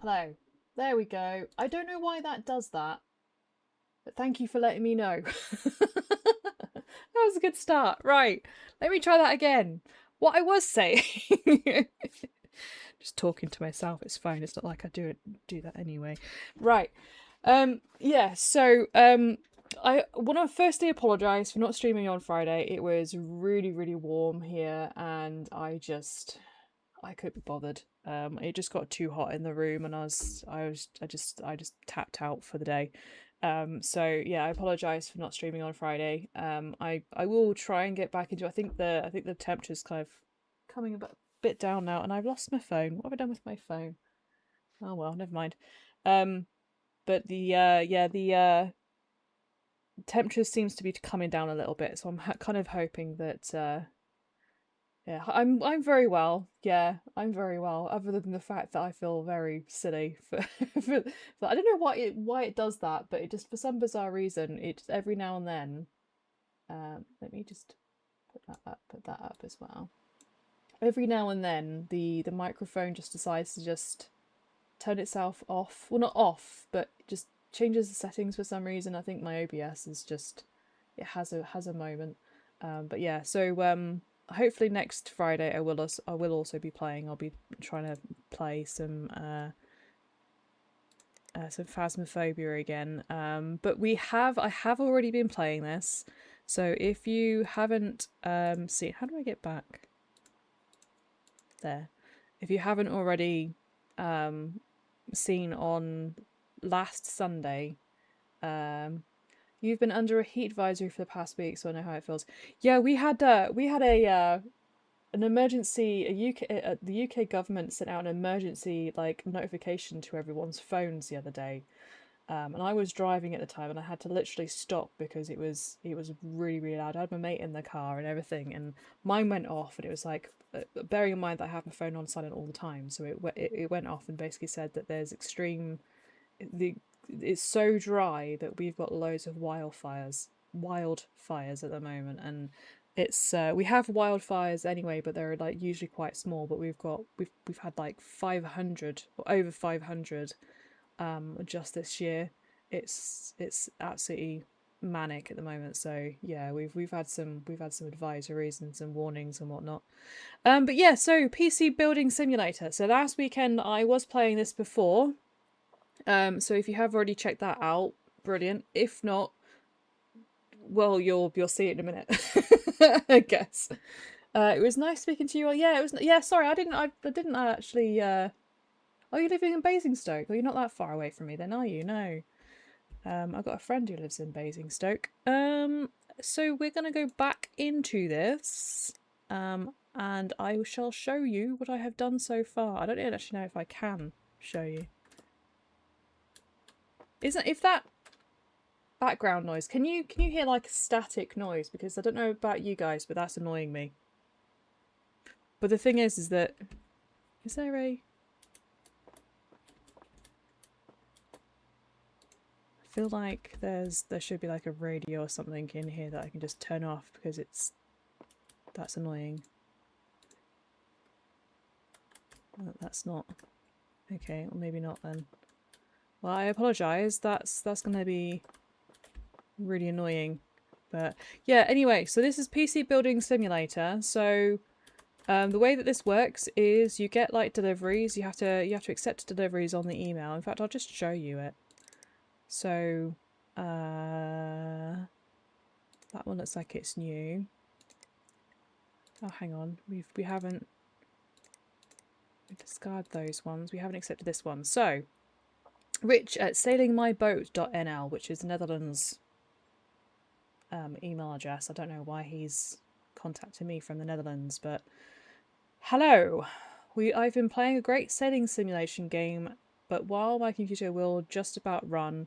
Hello. There we go. I don't know why that does that, but thank you for letting me know. That was a good start. Right. Let me try that again. What I was saying. Just talking to myself, it's fine. It's not like I do that anyway. Right. Yeah, I want to firstly apologise for not streaming on Friday. It was really, really warm here and I couldn't be bothered. It just got too hot in the room, and I just tapped out for the day. So yeah, I apologise for not streaming on Friday. I will try and get back into. I think the temperature's kind of coming a bit down now, and I've lost my phone. What have I done with my phone? Oh well, never mind. Um, but the temperature seems to be coming down a little bit, so I'm kind of hoping that yeah, I'm very well. Yeah, I'm very well. Other than the fact that I feel very silly for I don't know why it does that, but it just for some bizarre reason it just every now and then. Let me just put that up as well. Every now and then the microphone just decides to just turn itself off. Well, not off, but it just changes the settings for some reason. I think my OBS is just it has a moment. But yeah, hopefully next Friday I will also be playing. I'll be trying to play some Phasmophobia again. But I have already been playing this. So if you haven't seen, how do I get back there? If you haven't already seen on last Sunday, you've been under a heat advisory for the past week, so I know how it feels. Yeah, we had a an emergency. The UK government sent out an emergency like notification to everyone's phones the other day, and I was driving at the time, and I had to literally stop because it was really really loud. I had my mate in the car and everything, and mine went off, and it was like bearing in mind that I have my phone on silent all the time, so it went off and basically said that there's extreme the it's so dry that we've got loads of wildfires at the moment, and it's we have wildfires anyway, but they're like usually quite small, but we've had like 500 or over 500 just this year. It's absolutely manic at the moment, so yeah, we've had some advisories and some warnings and whatnot. But yeah, so PC Building Simulator. So last weekend I was playing this before. So if you have already checked that out, brilliant. If not, well, you'll see it in a minute, I guess. It was nice speaking to you all. Yeah, it was. Yeah, sorry, I didn't actually. Oh, you're living in Basingstoke. Well, you're not that far away from me, then, are you? No. I've got a friend who lives in Basingstoke. So we're gonna go back into this. And I shall show you what I have done so far. I don't actually know if I can show you. Isn't if that background noise. Can you hear like a static noise? Because I don't know about you guys, but that's annoying me. But the thing is that is there a? I feel like there should be like a radio or something in here that I can just turn off because that's annoying. That's not okay. Well, maybe not then. Well, I apologise. That's gonna be really annoying. But yeah. Anyway, so this is PC Building Simulator. So the way that this works is you get like deliveries. You have to accept deliveries on the email. In fact, I'll just show you it. So that one looks like it's new. Oh, hang on. We haven't discard those ones. We haven't accepted this one. So Rich at sailingmyboat.nl, which is Netherlands email address. I don't know why he's contacting me from the Netherlands, but hello. I've been playing a great sailing simulation game, but while my computer will just about run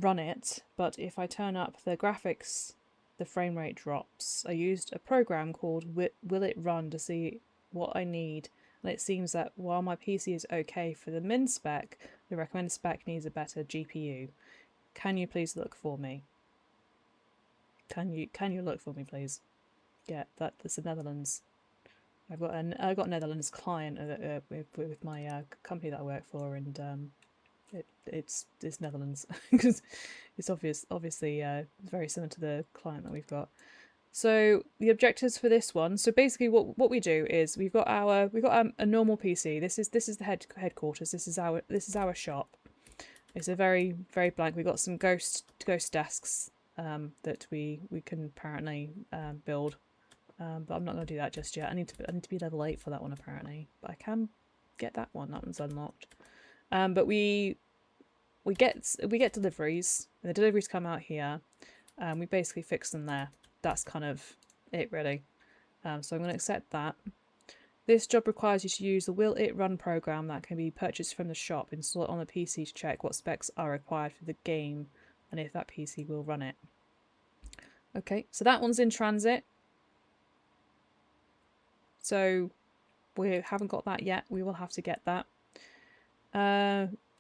it, but if I turn up the graphics, the frame rate drops. I used a program called Will It Run to see what I need, and it seems that while my PC is okay for the min spec, the recommended spec needs a better GPU. Can you please look for me? Can you look for me, please? Yeah, that's the Netherlands. I've got a Netherlands client with my company that I work for, and it's Netherlands because it's obviously very similar to the client that we've got. So the objectives for this one. So basically, what we do is we've got a normal PC. This is the headquarters. This is our shop. It's a very blank. We've got some ghost desks that we can apparently build. But I'm not going to do that just yet. I need to be level 8 for that one apparently. But I can get that one. That one's unlocked. But we get deliveries. And the deliveries come out here. We basically fix them there. That's kind of it really. So I'm going to accept that. This job requires you to use the Will It Run program that can be purchased from the shop, install it on the PC to check what specs are required for the game and if that PC will run it. Okay, so that one's in transit. So we haven't got that yet. We will have to get that.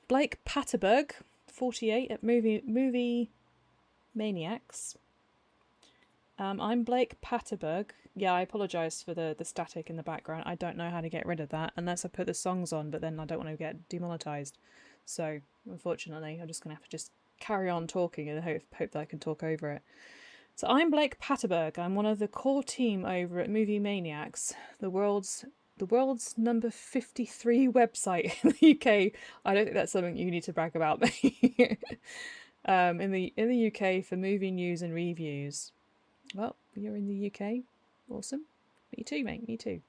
Blake Patterberg, 48 at Movie Maniacs. I'm Blake Patterberg. Yeah, I apologise for the static in the background. I don't know how to get rid of that unless I put the songs on, but then I don't want to get demonetised. So, unfortunately, I'm just going to have to just carry on talking and hope that I can talk over it. So I'm Blake Patterberg. I'm one of the core team over at Movie Maniacs, the world's number 53 website in the UK. I don't think that's something you need to brag about me. In the UK for movie news and reviews. Well, you're in the UK. Awesome. Me too, mate. Me too.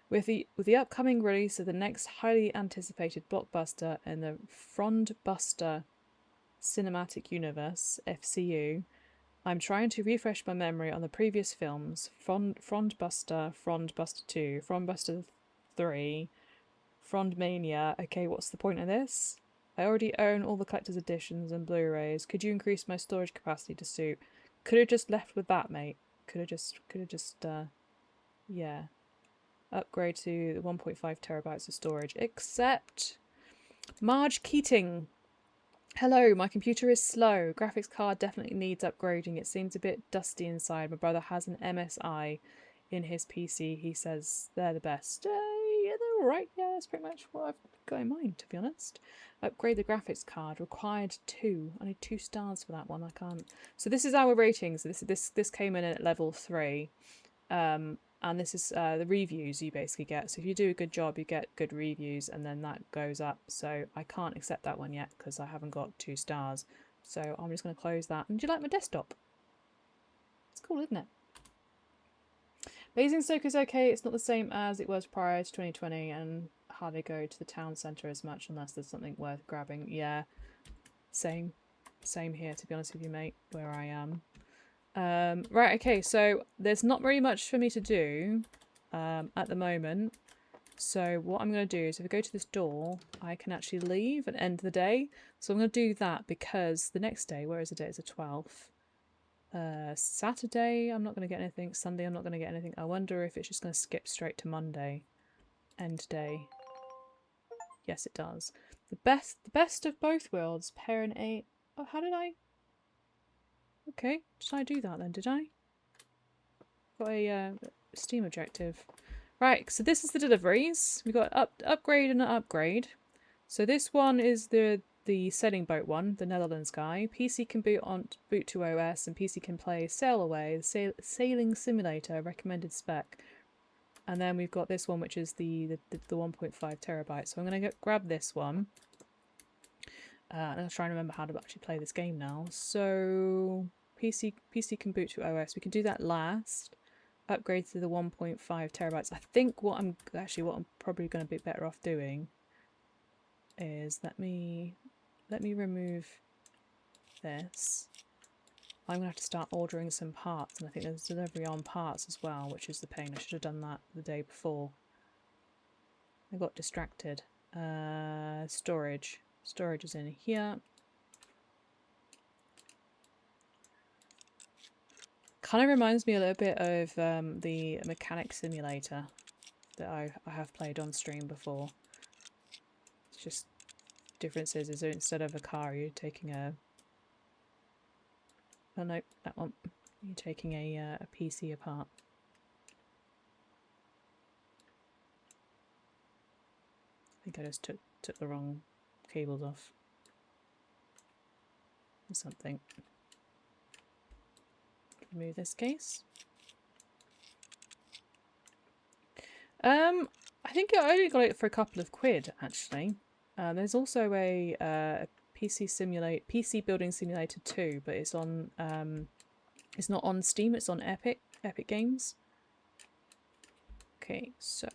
With the upcoming release of the next highly anticipated blockbuster in the Frondbuster Cinematic Universe, FCU, I'm trying to refresh my memory on the previous films: Frondbuster, Frondbuster 2, Frondbuster 3, Frondmania. Okay, what's the point of this? I already own all the collector's editions and Blu-rays. Could you increase my storage capacity to suit? Could have just left with that, mate. Could have just, yeah. Upgrade to the 1.5 terabytes of storage. Except Marge Keating. Hello, my computer is slow. Graphics card definitely needs upgrading. It seems a bit dusty inside. My brother has an MSI in his PC. He says they're the best. Yeah, they're alright. Yeah, that's pretty much what I've got in mind, to be honest. Upgrade the graphics card. Required 2. I need 2 stars for that one. I can't. So this is our ratings. This came in at level 3. And this is the reviews you basically get. So if you do a good job, you get good reviews, and then that goes up. So I can't accept that one yet because I haven't got 2 stars. So I'm just going to close that. And do you like my desktop? It's cool, isn't it? Basingstoke is okay. It's not the same as it was prior to 2020, and hardly go to the town centre as much unless there's something worth grabbing. Yeah, same here, to be honest with you, mate, where I am. Right, okay, so there's not very much for me to do at the moment. So what I'm going to do is if I go to this door, I can actually leave and end the day. So I'm going to do that because the next day, where is the day? It's the 12th. Saturday, I'm not going to get anything. Sunday, I'm not going to get anything. I wonder if it's just going to skip straight to Monday. End day. Yes, it does. The best of both worlds. Parent 8. Oh, how did I... Okay, did I do that then, did I? Got a Steam objective. Right, so this is the deliveries. We got upgrade and an upgrade. So this one is the sailing boat one, the Netherlands guy. PC can boot to OS, and PC can play Sail Away, the sailing simulator recommended spec. And then we've got this one, which is the 1.5 terabytes. So I'm going to grab this one. And I'm trying to remember how to actually play this game now. So PC can boot to OS. We can do that last. Upgrade to the 1.5 terabytes. I think what I'm probably going to be better off doing is let me remove this. I'm going to have to start ordering some parts, and I think there's delivery on parts as well, which is the pain. I should have done that the day before. I got distracted. Storage. Storage is in here. Kind of reminds me a little bit of the mechanic simulator that I have played on stream before. It's just differences is instead of a car, you're taking a... Oh no, that one. You're taking a PC apart. think I just took the wrong cables off. Or something. Remove this case. I think I only got it for a couple of quid, actually. There's also a PC Building Simulator 2, but it's on it's not on Steam, it's on Epic Games. Okay, so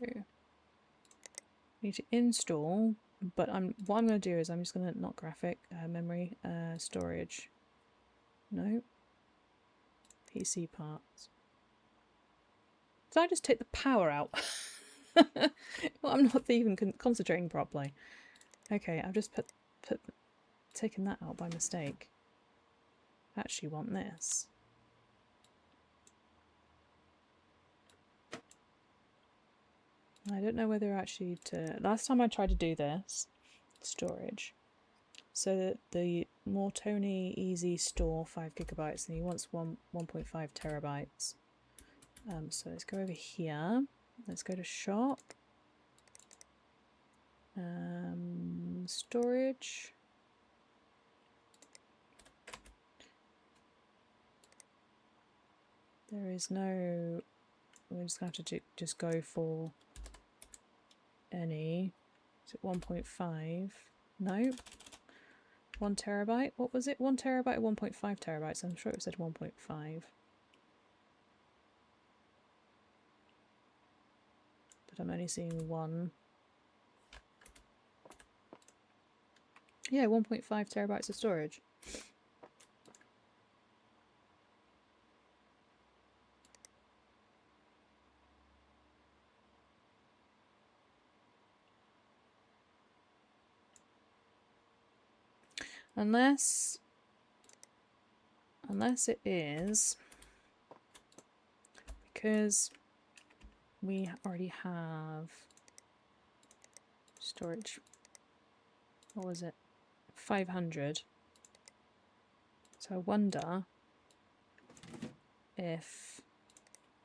need to install, but what I'm going to do is I'm just going to not graphic memory storage. No. PC parts. Did I just take the power out? Well, I'm not even concentrating properly. Okay, I've just taken that out by mistake. I actually want this. I don't know whether actually to... Last time I tried to do this, storage, so that the Mortoni Easy Store 5 gigabytes, and he wants 1.5 terabytes. So let's go over here. Let's go to shop. Storage. There is no... We're just going to have to just go for any. Is it 1.5? No. 1 terabyte? What was it? 1 terabyte or 1.5 terabytes? I'm sure it said 1.5. But I'm only seeing 1. Yeah, 1.5 terabytes of storage. Unless it is because we already have storage. What was it? 500. So I wonder if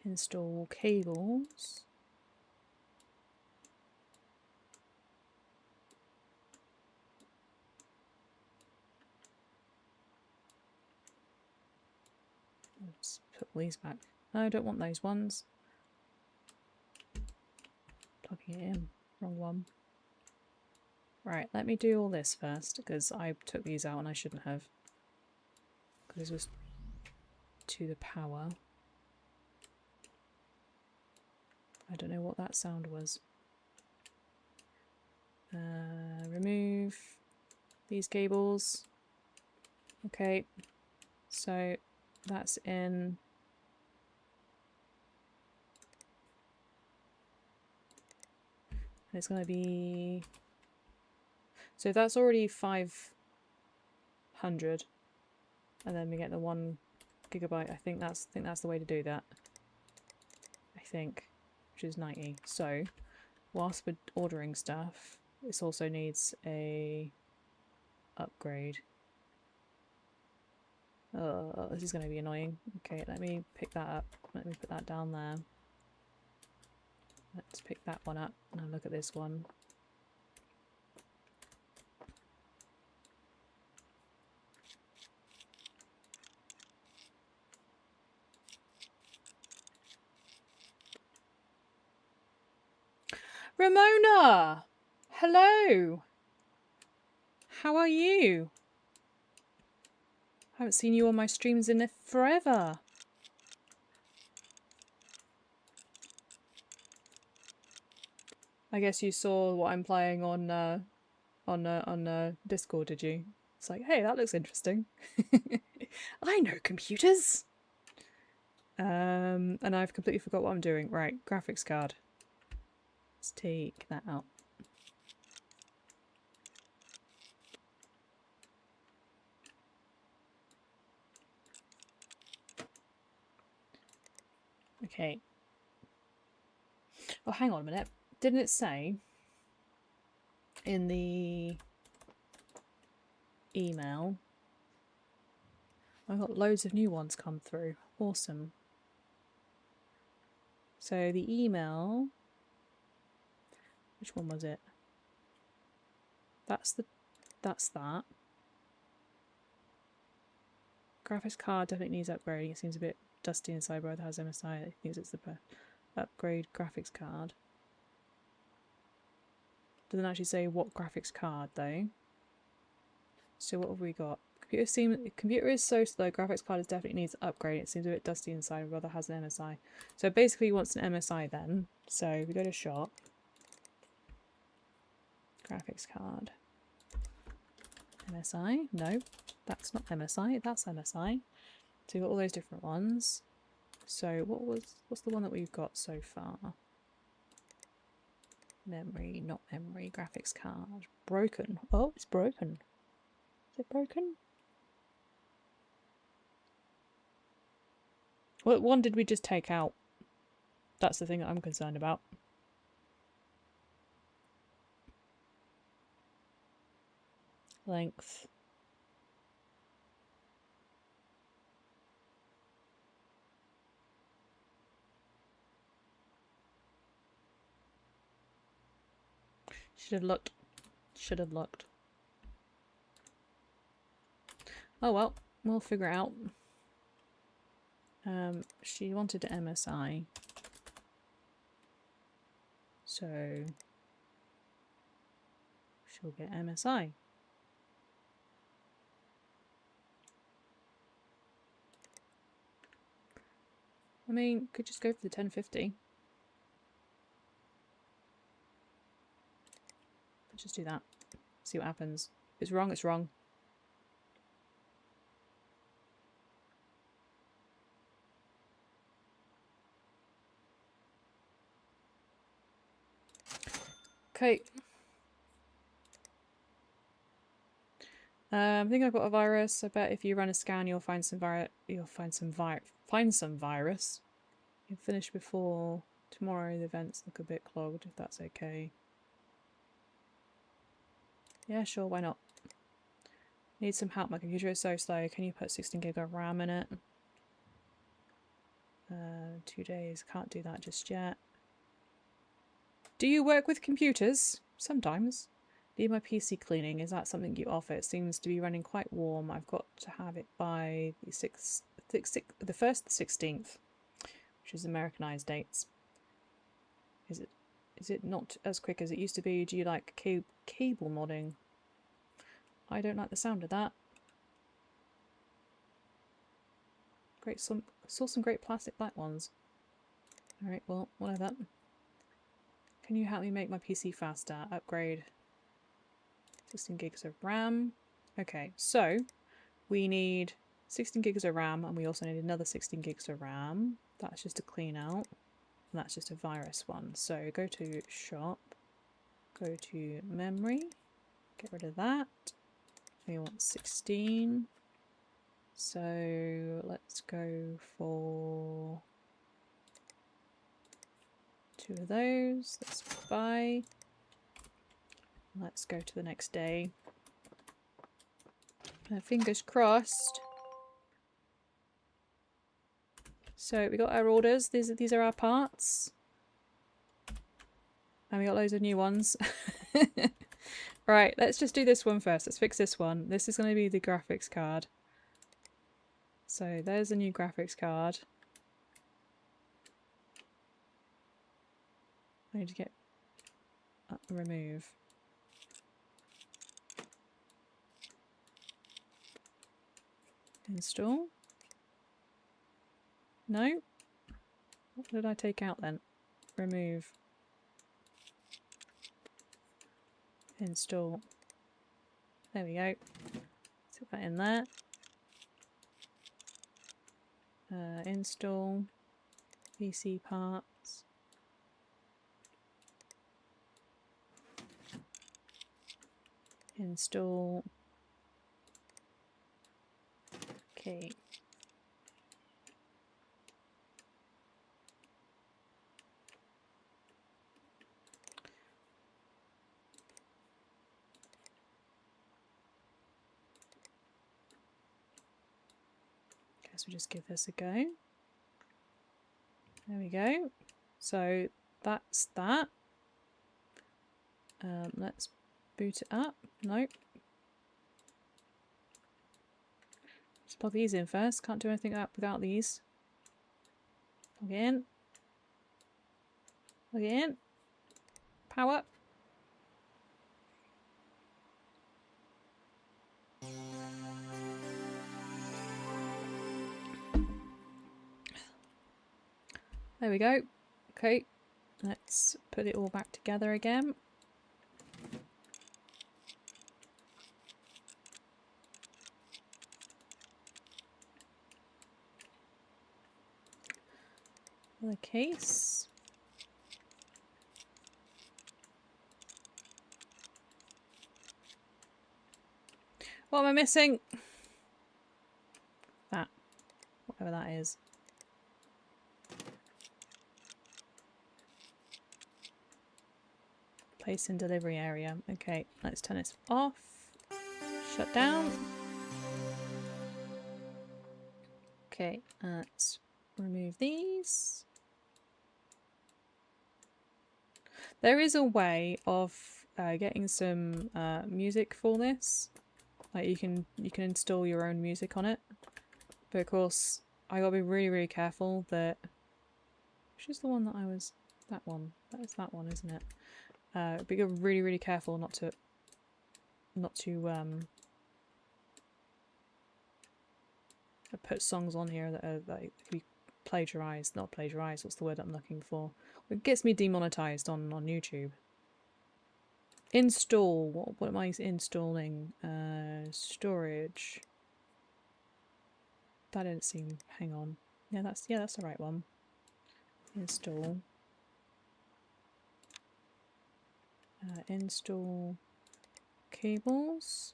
install cables. Let's put these back. No, I don't want those ones. Plugging it in. Wrong one. Right, let me do all this first, because I took these out and I shouldn't have. Because this was to the power. I don't know what that sound was. Remove these cables. Okay, so that's in. And it's going to be... So that's already 500. And then we get the 1 gigabyte. I think that's the way to do that. I think. Which is 90. So, whilst we're ordering stuff, this also needs a upgrade. Oh, this is going to be annoying. Okay, let me pick that up. Let me put that down there. Let's pick that one up. Now look at this one. Ramona! Hello! How are you? I haven't seen you on my streams in forever. I guess you saw what I'm playing on Discord, did you? It's like, hey, that looks interesting. I know computers! And I've completely forgot what I'm doing. Right, graphics card. Let's take that out. Okay. Oh, hang on a minute. Didn't it say in the email? I got loads of new ones come through. Awesome. So the email... Which one was it? That's that. Graphics card definitely needs upgrading. It seems a bit dusty inside, but it has MSI. It thinks it's the upgrade graphics card. Doesn't actually say what graphics card though. So what have we got? Computer is so slow. Graphics card definitely needs upgrade. It seems a bit dusty inside, but it has an MSI. So basically, he wants an MSI then. So we go to shop. Graphics card. MSI? No, that's not MSI. That's MSI. So we've got all those different ones. So what's the one that we've got so far? Memory, not memory. Graphics card. Broken. Oh, it's broken. Is it broken? What one did we just take out? That's the thing that I'm concerned about. Length. Should have looked. Should have looked. Oh well, we'll figure it out. She wanted an MSI. So she'll get MSI. I mean, could just go for the 1050. Just do that. See what happens. If it's wrong, it's wrong. Okay. I think I've got a virus. I bet if you run a scan, you'll find some virus. You'll find some virus. You'll finish before tomorrow. The events look a bit clogged. If that's okay. Yeah, sure. Why not? Need some help. My computer is so slow. Can you put 16 gig of RAM in it? 2 days. Can't do that just yet. Do you work with computers? Sometimes. Need my PC cleaning. Is that something you offer? It seems to be running quite warm. I've got to have it by the 1st to the 16th, which is Americanized dates. Is it not as quick as it used to be? Do you like cable modding? I don't like the sound of that. Great, saw some great plastic black ones. Alright, well, whatever. Can you help me make my PC faster? Upgrade 16 gigs of RAM. Okay, so we need 16 gigs of RAM and we also need another 16 gigs of RAM. That's just a clean out. And that's just a virus one. So go to shop, go to memory, get rid of that. We want 16. So let's go for 2 of those. Let's buy. Let's go to the next day. Fingers crossed. So we got our orders. These are our parts. And we got loads of new ones. Right, let's just do this one first. Let's fix this one. This is going to be the graphics card. So there's a new graphics card. I need to get remove. Install. No? What did I take out then? Remove. Install. There we go. Put that in there. Install. PC parts. Install. Okay. Guess we just give this a go. There we go. So that's that. Let's boot it up. Nope. Let's plug these in first. Can't do anything up without these. Plug it in. Plug it in. Power. There we go. Okay, let's put it all back together again. The case. What am I missing? That. Whatever that is. Place in delivery area. Okay, let's turn this off. Shut down. Okay, let's remove these. There is a way of getting some music for this. Like you can install your own music on it. But of course, I gotta be really careful that. Which is the one that I was? That one. That is that one, isn't it? Be really careful not to put songs on here that are like can be plagiarized. Not plagiarized. What's the word I'm looking for? It gets me demonetized on YouTube. Install. What am I installing? Storage. That didn't seem. Hang on. Yeah, that's the right one. Install. Install cables.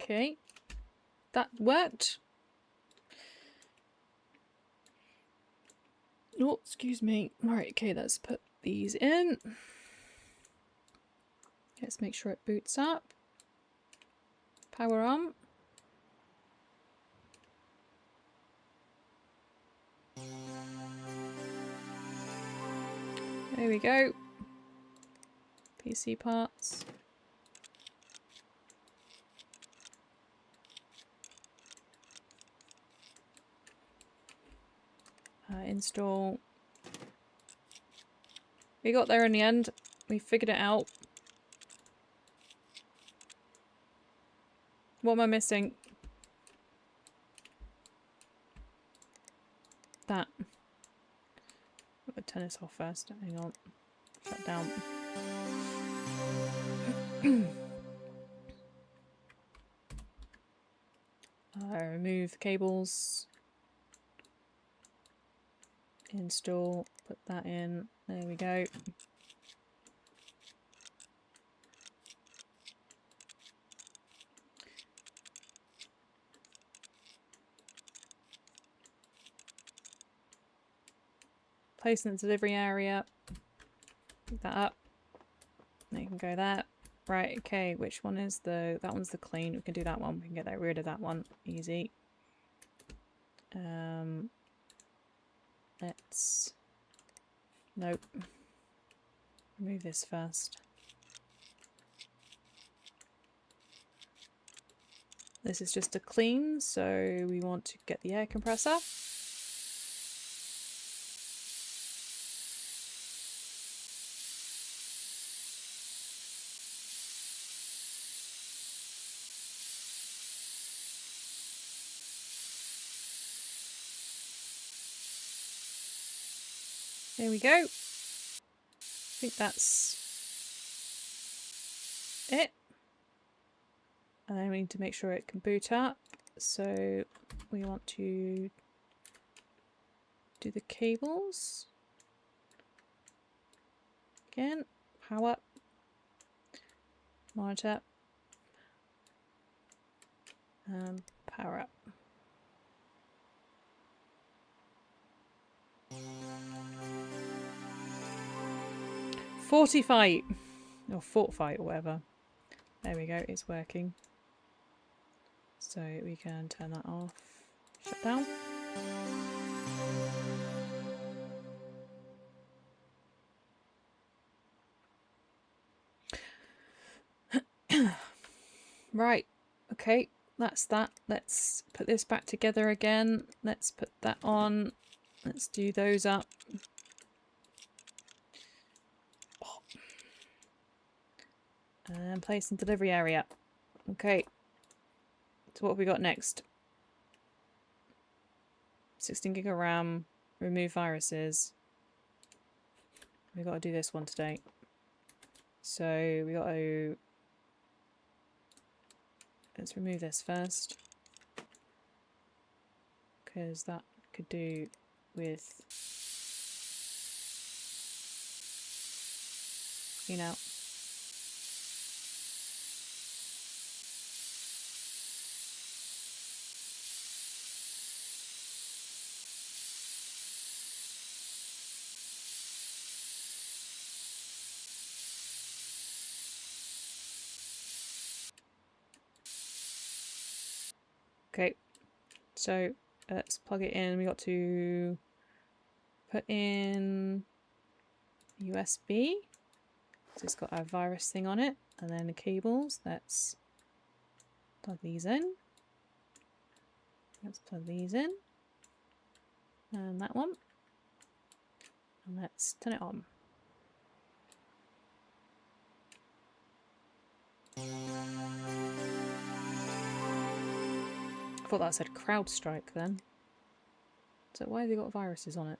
Okay, that worked. Oh, excuse me. Alright, okay, let's put these in. Let's make sure it boots up. Power on. There we go. PC parts. Install. We got there in the end. We figured it out. What am I missing? That. I'm gonna turn this off first. Hang on. Shut down. Remove the cables. Install. Put that in. There we go. Place in the delivery area. Pick that up. There you can go there. Right, okay, which one is that one's the clean. We can do that one. We can get rid of that one. Easy. Let's... Nope. Remove this first. This is just a clean, so we want to get the air compressor. There we go. I think that's it. And then we need to make sure it can boot up. So we want to do the cables. Again, power, monitor, and power up. Fortify or fortify or whatever. There we go, it's working. So we can turn that off. Shut down. Right. Okay. That's that. Let's put this back together again. Let's put that on. Let's do those up. And place in delivery area. Okay. So what have we got next? 16 gig of RAM. Remove viruses. We've got to do this one today. So we got to... Let's remove this first. Because that could do with... Clean out. Okay, so let's plug it in. We got to put in USB. So it's got our virus thing on it, and then the cables. Let's plug these in. Let's plug these in, and that one, and let's turn it on. I thought that said CrowdStrike then. So why have they got viruses on it?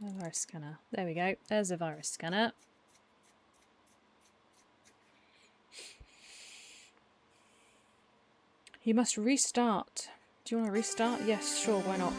A virus scanner. There we go. There's a virus scanner. You must restart. Do you want to restart? Yes, sure, why not?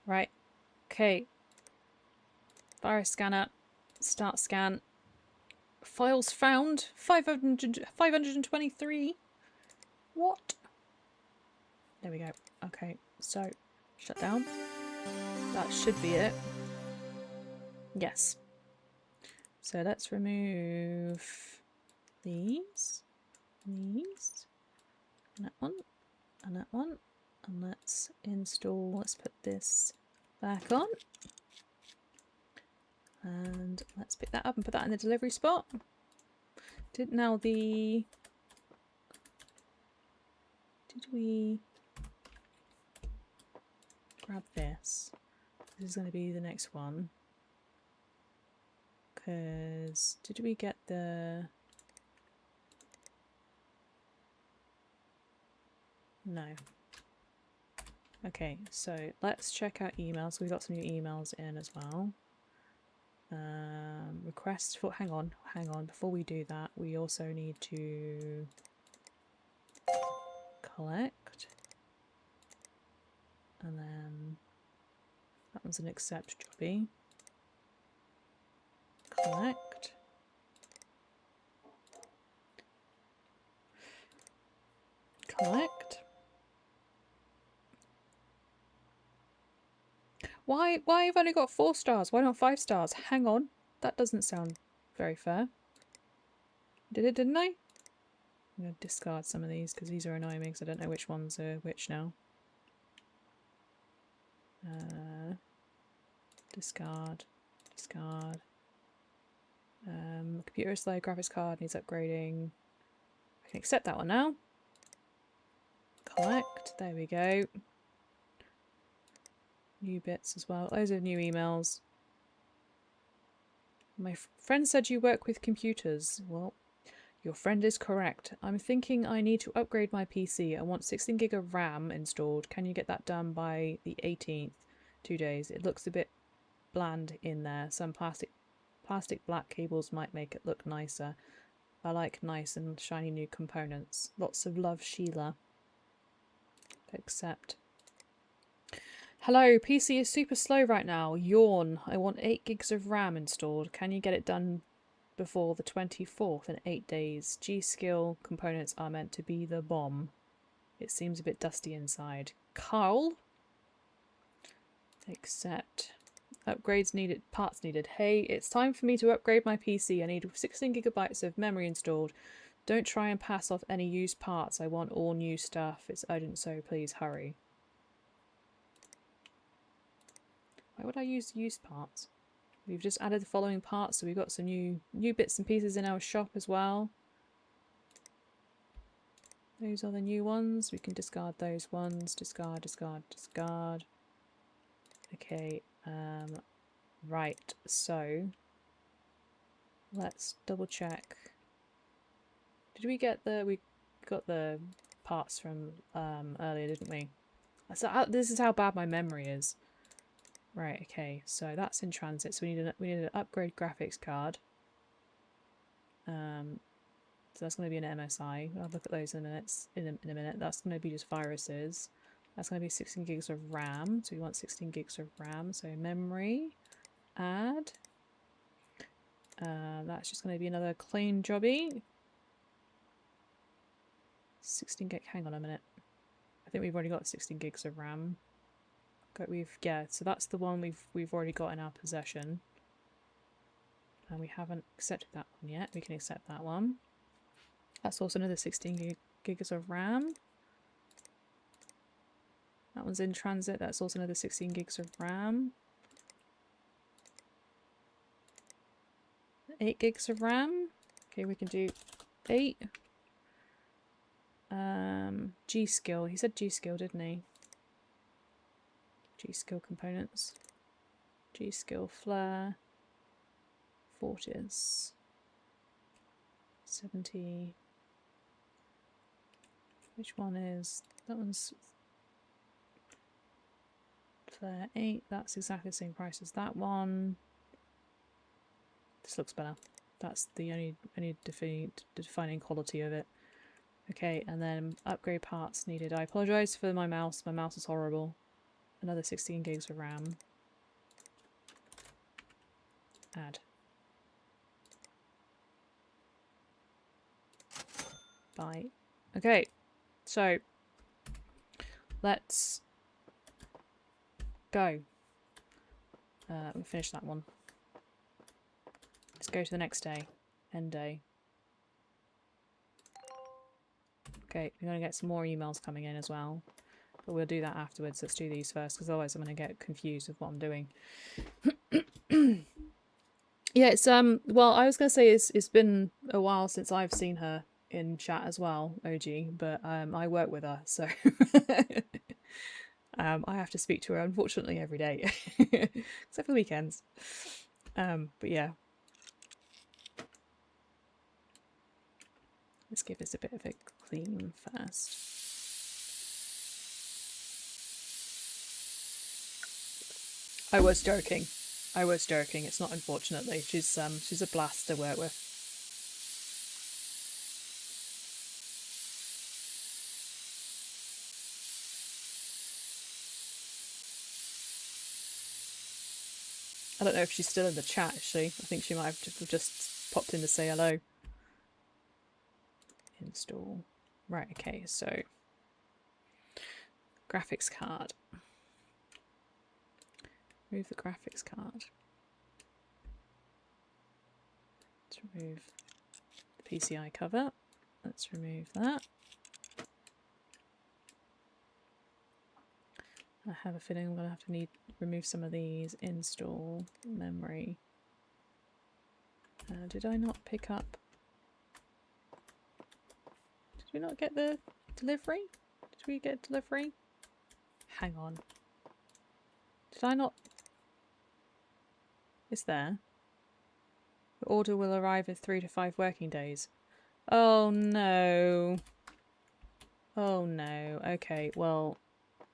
Right. Okay. Virus scanner. Start scan. Files found. 523. What? There we go. Okay. So, shut down. That should be it. Yes. So let's remove these. These. And that one. And that one. And let's install, let's put this back on. And let's pick that up and put that in the delivery spot. Did we grab this? This is going to be the next one. Because, did we get the... No. Okay, so let's check out emails. We've got some new emails in as well. Requests for... Hang on. Before we do that, we also need to collect. And then that one's an accept jobby. Collect. Collect. Why have I only got 4 stars? Why not 5 stars? Hang on. That doesn't sound very fair. Did it, didn't I? I'm going to discard some of these because these are annoying me because I don't know which ones are which now. Discard. Discard. Computer is slow, graphics card needs upgrading. I can accept that one now. Collect. There we go. New bits as well. Those are new emails. My friend said you work with computers. Well, your friend is correct. I'm thinking I need to upgrade my PC. I want 16 gig of RAM installed. Can you get that done by the 18th? 2 days. It looks a bit bland in there. Some plastic black cables might make it look nicer. I like nice and shiny new components. Lots of love, Sheila. Accept. Hello, PC is super slow right now. Yawn. I want 8 gigs of RAM installed. Can you get it done before the 24th in 8 days? G-Skill components are meant to be the bomb. It seems a bit dusty inside. Carl. Accept. Upgrades needed. Parts needed. Hey, it's time for me to upgrade my PC. I need 16 gigabytes of memory installed. Don't try and pass off any used parts. I want all new stuff. It's urgent, so please hurry. Why would I use used parts? We've just added the following parts, so we've got some new bits and pieces in our shop as well. Those are the new ones. We can discard those ones. Discard, discard, discard. Okay, right, so let's double check. Did we get we got the parts from earlier, didn't we? So this is how bad my memory is. Right, okay, so that's in transit, so we need an upgrade graphics card. So that's going to be an MSI. I'll look at those in a minute. That's going to be just viruses. That's going to be 16 gigs of RAM. So we want 16 gigs of RAM. So memory, add. That's just going to be another clean jobby. 16 gig. Hang on a minute. I think we've already got 16 gigs of RAM. Yeah. So that's the one we've already got in our possession. And we haven't accepted that one yet. We can accept that one. That's also another 16 gigs of RAM. That one's in transit. That's also another 16 gigs of RAM. 8 gigs of RAM. Okay, we can do 8. G-Skill. He said G-Skill, didn't he? G-Skill components. G-Skill Flare. Fortis. 70. Which one is... That one's... Flare 8. That's exactly the same price as that one. This looks better. That's the only defining quality of it. Okay, and then upgrade parts needed. I apologise for my mouse. My mouse is horrible. Another 16 gigs of RAM. Add. Buy. Okay, so let's go. We'll finish that one. Let's go to the next day. End day. Okay, we're going to get some more emails coming in as well. But we'll do that afterwards. Let's do these first, because otherwise I'm going to get confused with what I'm doing. Yeah, it's well, I was going to say it's been a while since I've seen her in chat as well, OG, but I work with her, so I have to speak to her unfortunately every day, except for weekends. But yeah, let's give this a bit of a clean first. I was joking. I was joking. It's not, unfortunately. She's a blast to work with. I don't know if she's still in the chat, actually. I think she might have just popped in to say hello. Install. Right, okay, so graphics card. Remove the graphics card. Let's remove the PCI cover. Let's remove that. I have a feeling I'm going to have to remove some of these. Install memory. Did I not pick up? Did we not get the delivery? Did we get delivery? Hang on. Did I not? It's there. The order will arrive in 3 to 5 working days. Oh no. Oh no. Okay, well,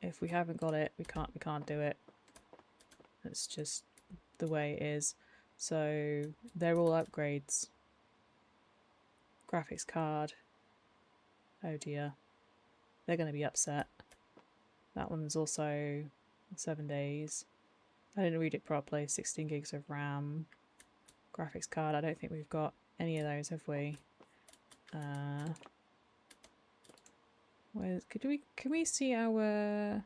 if we haven't got it, we can't do it. That's just the way it is. So they're all upgrades. Graphics card. Oh dear. They're going to be upset. That one's also 7 days. I didn't read it properly. 16 gigs of RAM. Graphics card. I don't think we've got any of those, have we? Can we see our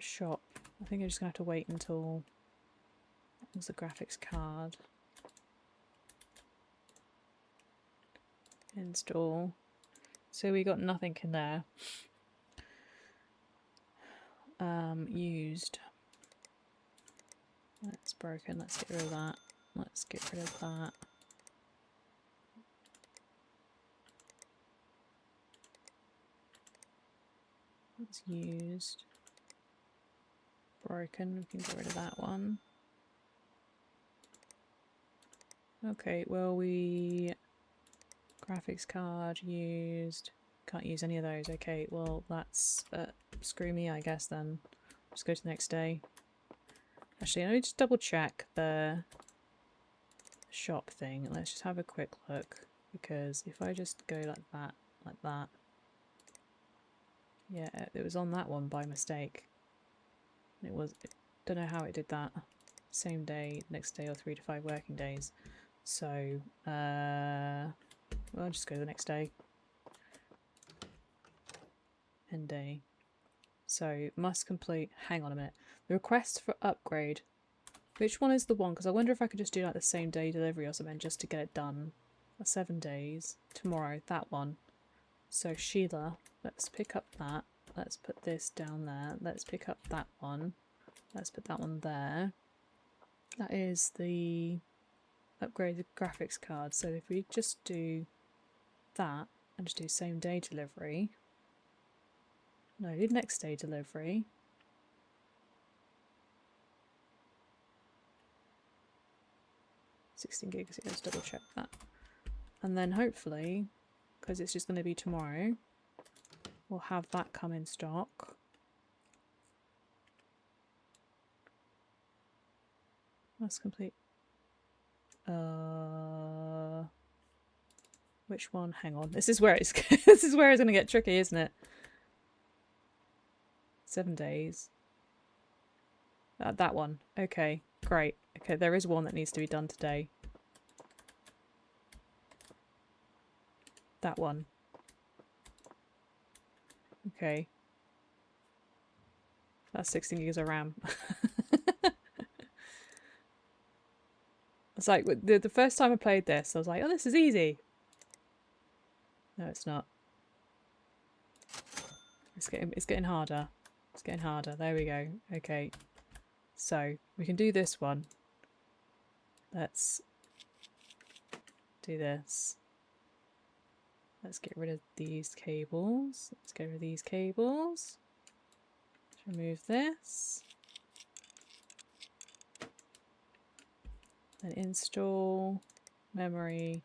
shop? I think I'm just gonna have to wait until there's the graphics card. Install. So we got nothing in there. Used. That's broken. Let's get rid of that. Let's get rid of that. That's used. Broken. We can get rid of that one. Okay, well graphics card used. Can't use any of those. Okay, well that's screw me, I guess then. Just go to the next day. Actually, I need to double check the shop thing. Let's just have a quick look, because if I just go like that. Yeah, it was on that one by mistake. It was. Don't know how it did that. Same day, next day, or 3 to 5 working days. So, well, I'll just go to the next day. End day. So, must complete. Hang on a minute. The request for upgrade. Which one is the one? Because I wonder if I could just do like the same day delivery or something just to get it done. 7 days. Tomorrow, that one. So, Sheila, let's pick up that. Let's put this down there. Let's pick up that one. Let's put that one there. That is the upgraded graphics card. So if we just do that and just do same day delivery. No, do next day delivery. $16 gigs, let's double check that. And then hopefully, because it's just going to be tomorrow, we'll have that come in stock. That's complete. Which one? Hang on. This is where it's this is where it's gonna get tricky, isn't it? 7 days. That one. Okay, great. Okay, there is one that needs to be done today. That one. Okay. That's 16 gigs of RAM. It's like the first time I played this, I was like, oh, this is easy. No, it's not. It's getting harder. It's getting harder. There we go. Okay. So we can do this one. Let's do this. Let's get rid of these cables. Let's get rid of these cables. Let's remove this. Then install memory.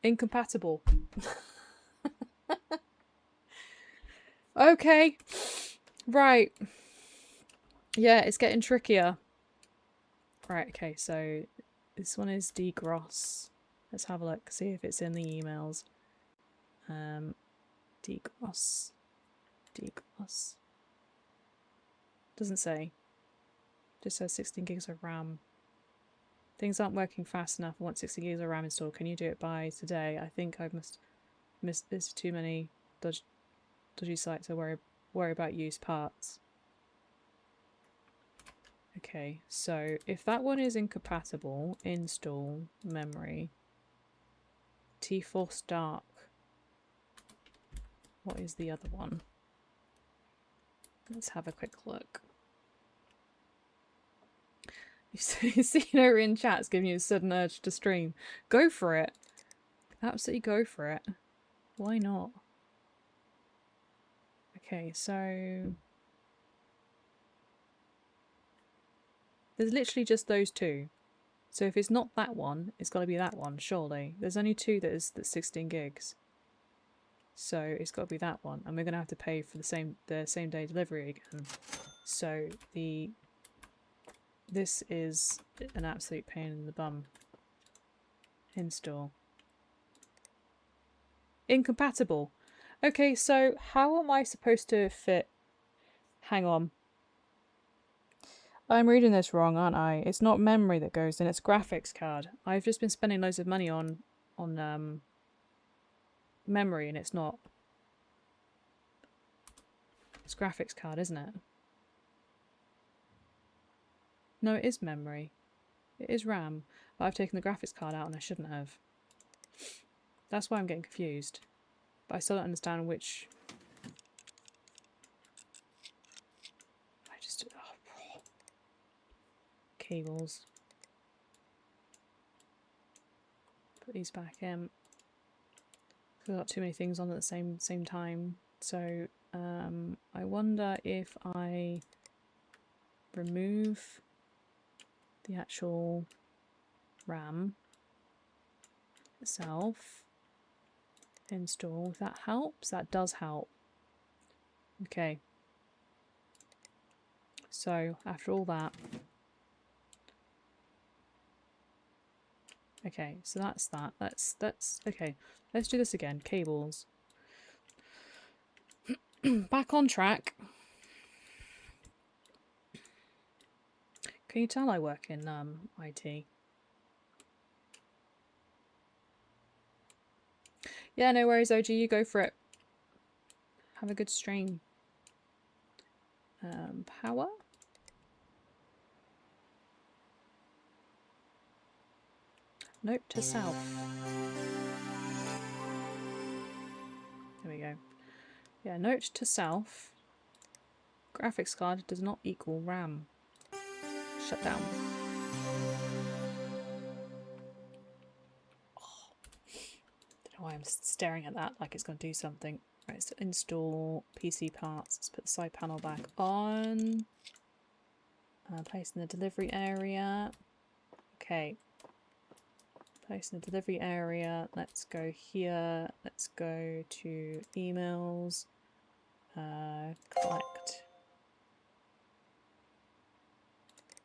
Incompatible. Okay. Right. Yeah, it's getting trickier. Right, okay, so this one is degross. Let's have a look, see if it's in the emails. Degross. Degross. Doesn't say. Just says 16 gigs of RAM. Things aren't working fast enough. I want 16 gigs of RAM installed. Can you do it by today? I think I must miss. There's too many dodgy sites. I worry about used parts. Okay, so if that one is incompatible, install memory. T-Force Dark. What is the other one? Let's have a quick look. You see her in chat's giving you a sudden urge to stream. Go for it. Absolutely go for it. Why not? Okay, so there's literally just those two. So if it's not that one, it's got to be that one, surely. There's only two that's 16 gigs. So it's got to be that one. And we're going to have to pay for the same day delivery again. So this is an absolute pain in the bum. Install. Incompatible. Okay, so how am I supposed to fit... Hang on. I'm reading this wrong, aren't I? It's not memory that goes in, it's graphics card. I've just been spending loads of money on memory, and it's not It's graphics card, isn't it? No, it is memory. It is RAM. But I've taken the graphics card out and I shouldn't have. That's why I'm getting confused. But I still don't understand which... I just... Oh. Cables. Put these back in. I've got too many things on at the same time. So I wonder if I remove the actual RAM itself, install, if that helps. That does help. Okay. So after all that, okay, so that's that. That's okay. Let's do this again. Cables. Back on track. Can you tell I work in IT? Yeah, no worries, OG. You go for it. Have a good stream. Power. Note to self. There we go. Yeah, note to self. Graphics card does not equal RAM. Shut down. Oh. Don't know why I'm staring at that like it's going to do something. Right, so install PC parts. Let's put the side panel back on. Place in the delivery area. Okay. Place in the delivery area. Let's go here. Let's go to emails. Collect.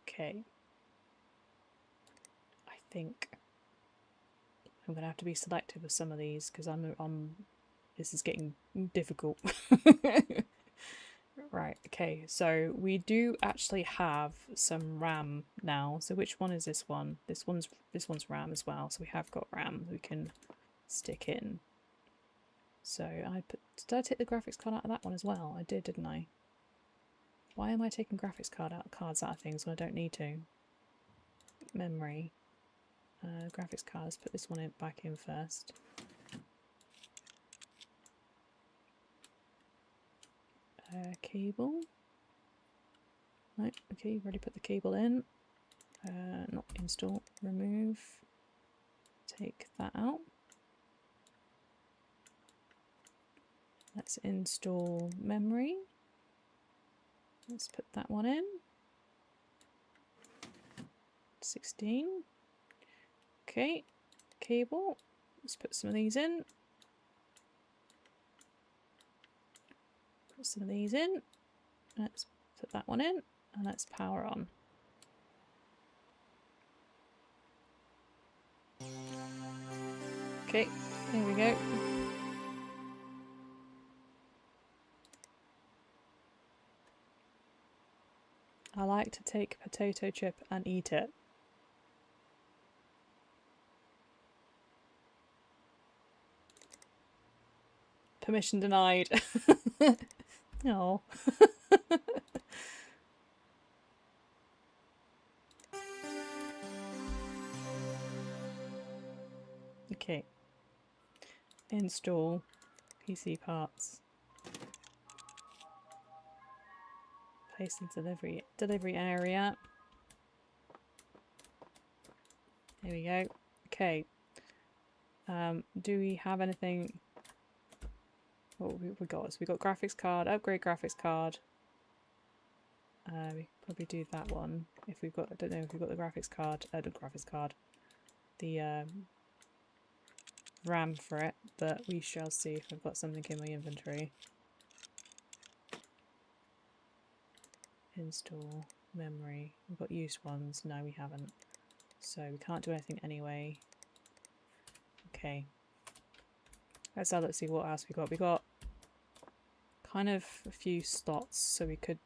Okay. I think I'm gonna have to be selective with some of these because this is getting difficult. Right, okay, so we do actually have some RAM now. So which one is this one? This one's RAM as well. So we have got RAM we can stick in. So did I take the graphics card out of that one as well? I did, didn't I? Why am I taking cards out of things when I don't need to? Memory. Graphics cards, put this one back in first. Cable. Right, okay, you've already put the cable in. Not install, remove. Take that out. Let's install memory. Let's put that one in. 16. Okay, cable. Let's put some of these in. Put some of these in. Let's put that one in, and let's power on. Okay, here we go. I like to take a potato chip and eat it. Permission denied. No. Okay. Install PC parts. Place in delivery area. There we go. Okay. Do we have anything? What we got? So we got graphics card, upgrade graphics card. We probably do that one if we've got. I don't know if we've got the graphics card. The RAM for it, but we shall see if I've got something in my inventory. Install memory. We've got used ones. No, we haven't. So we can't do anything anyway. Okay. Let's see what else we got. We got kind of a few slots, so we could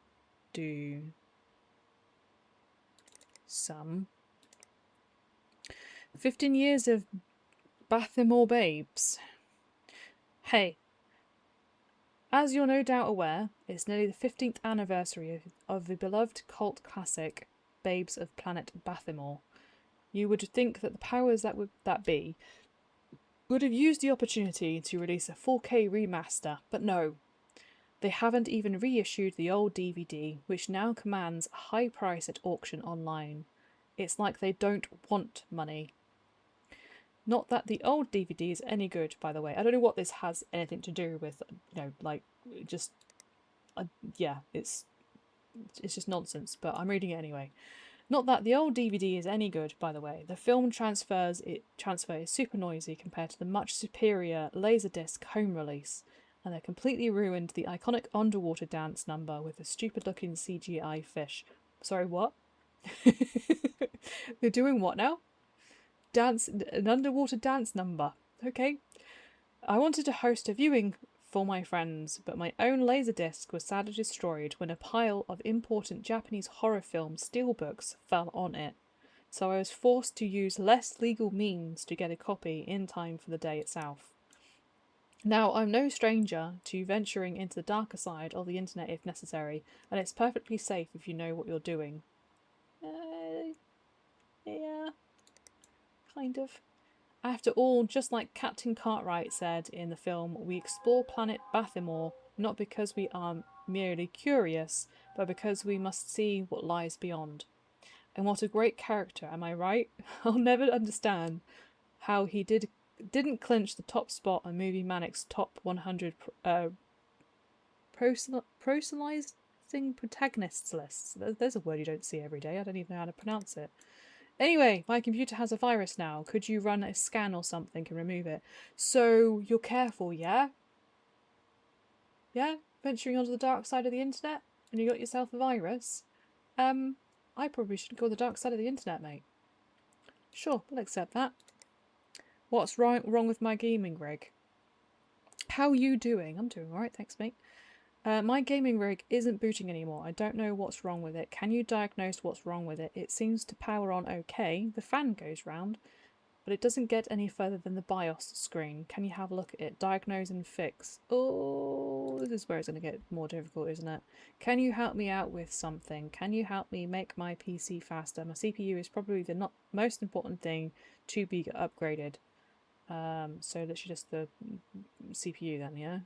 do some. 15 years of Bathimore Babes. Hey, As you're no doubt aware, it's nearly the 15th anniversary of the beloved cult classic Babes of Planet Bathimore. You would think that the powers that be would have used the opportunity to release a 4K remaster, but no. They haven't even reissued the old DVD, which now commands a high price at auction online. It's like they don't want money. Not that the old DVD is any good, by the way. I don't know what this has anything to do with, just, yeah, it's just nonsense, but I'm reading it anyway. Not that the old DVD is any good, by the way. The film transfer is super noisy compared to the much superior Laserdisc home release, and they completely ruined the iconic underwater dance number with a stupid-looking CGI fish. Sorry, what? They're doing what now? An underwater dance number. Okay. I wanted to host a viewing for my friends, but my own Laserdisc was sadly destroyed when a pile of important Japanese horror film steelbooks fell on it. So I was forced to use less legal means to get a copy in time for the day itself. Now, I'm no stranger to venturing into the darker side of the internet if necessary, and it's perfectly safe if you know what you're doing. Yeah. Kind of. After all, just like Captain Cartwright said in the film, we explore planet Bathimore not because we are merely curious, but because we must see what lies beyond. And what a great character, am I right? I'll never understand how he didn't clinch the top spot on Movie Manic's top 100 proselytizing protagonists lists. There's a word you don't see every day. I don't even know how to pronounce it. Anyway, my computer has a virus now. Could you run a scan or something and remove it? So you're careful, yeah? Yeah? Venturing onto the dark side of the internet? And you got yourself a virus? I probably shouldn't go on the dark side of the internet, mate. Sure, we'll accept that. What's wrong with my gaming rig? How are you doing? I'm doing alright, thanks, mate. My gaming rig isn't booting anymore. I don't know what's wrong with it. Can you diagnose what's wrong with it? It seems to power on okay. The fan goes round, but it doesn't get any further than the BIOS screen. Can you have a look at it? Diagnose and fix. Oh, this is where it's going to get more difficult, isn't it? Can you help me out with something? Can you help me make my PC faster? My CPU is probably the most important thing to be upgraded. So literally just the CPU then, yeah?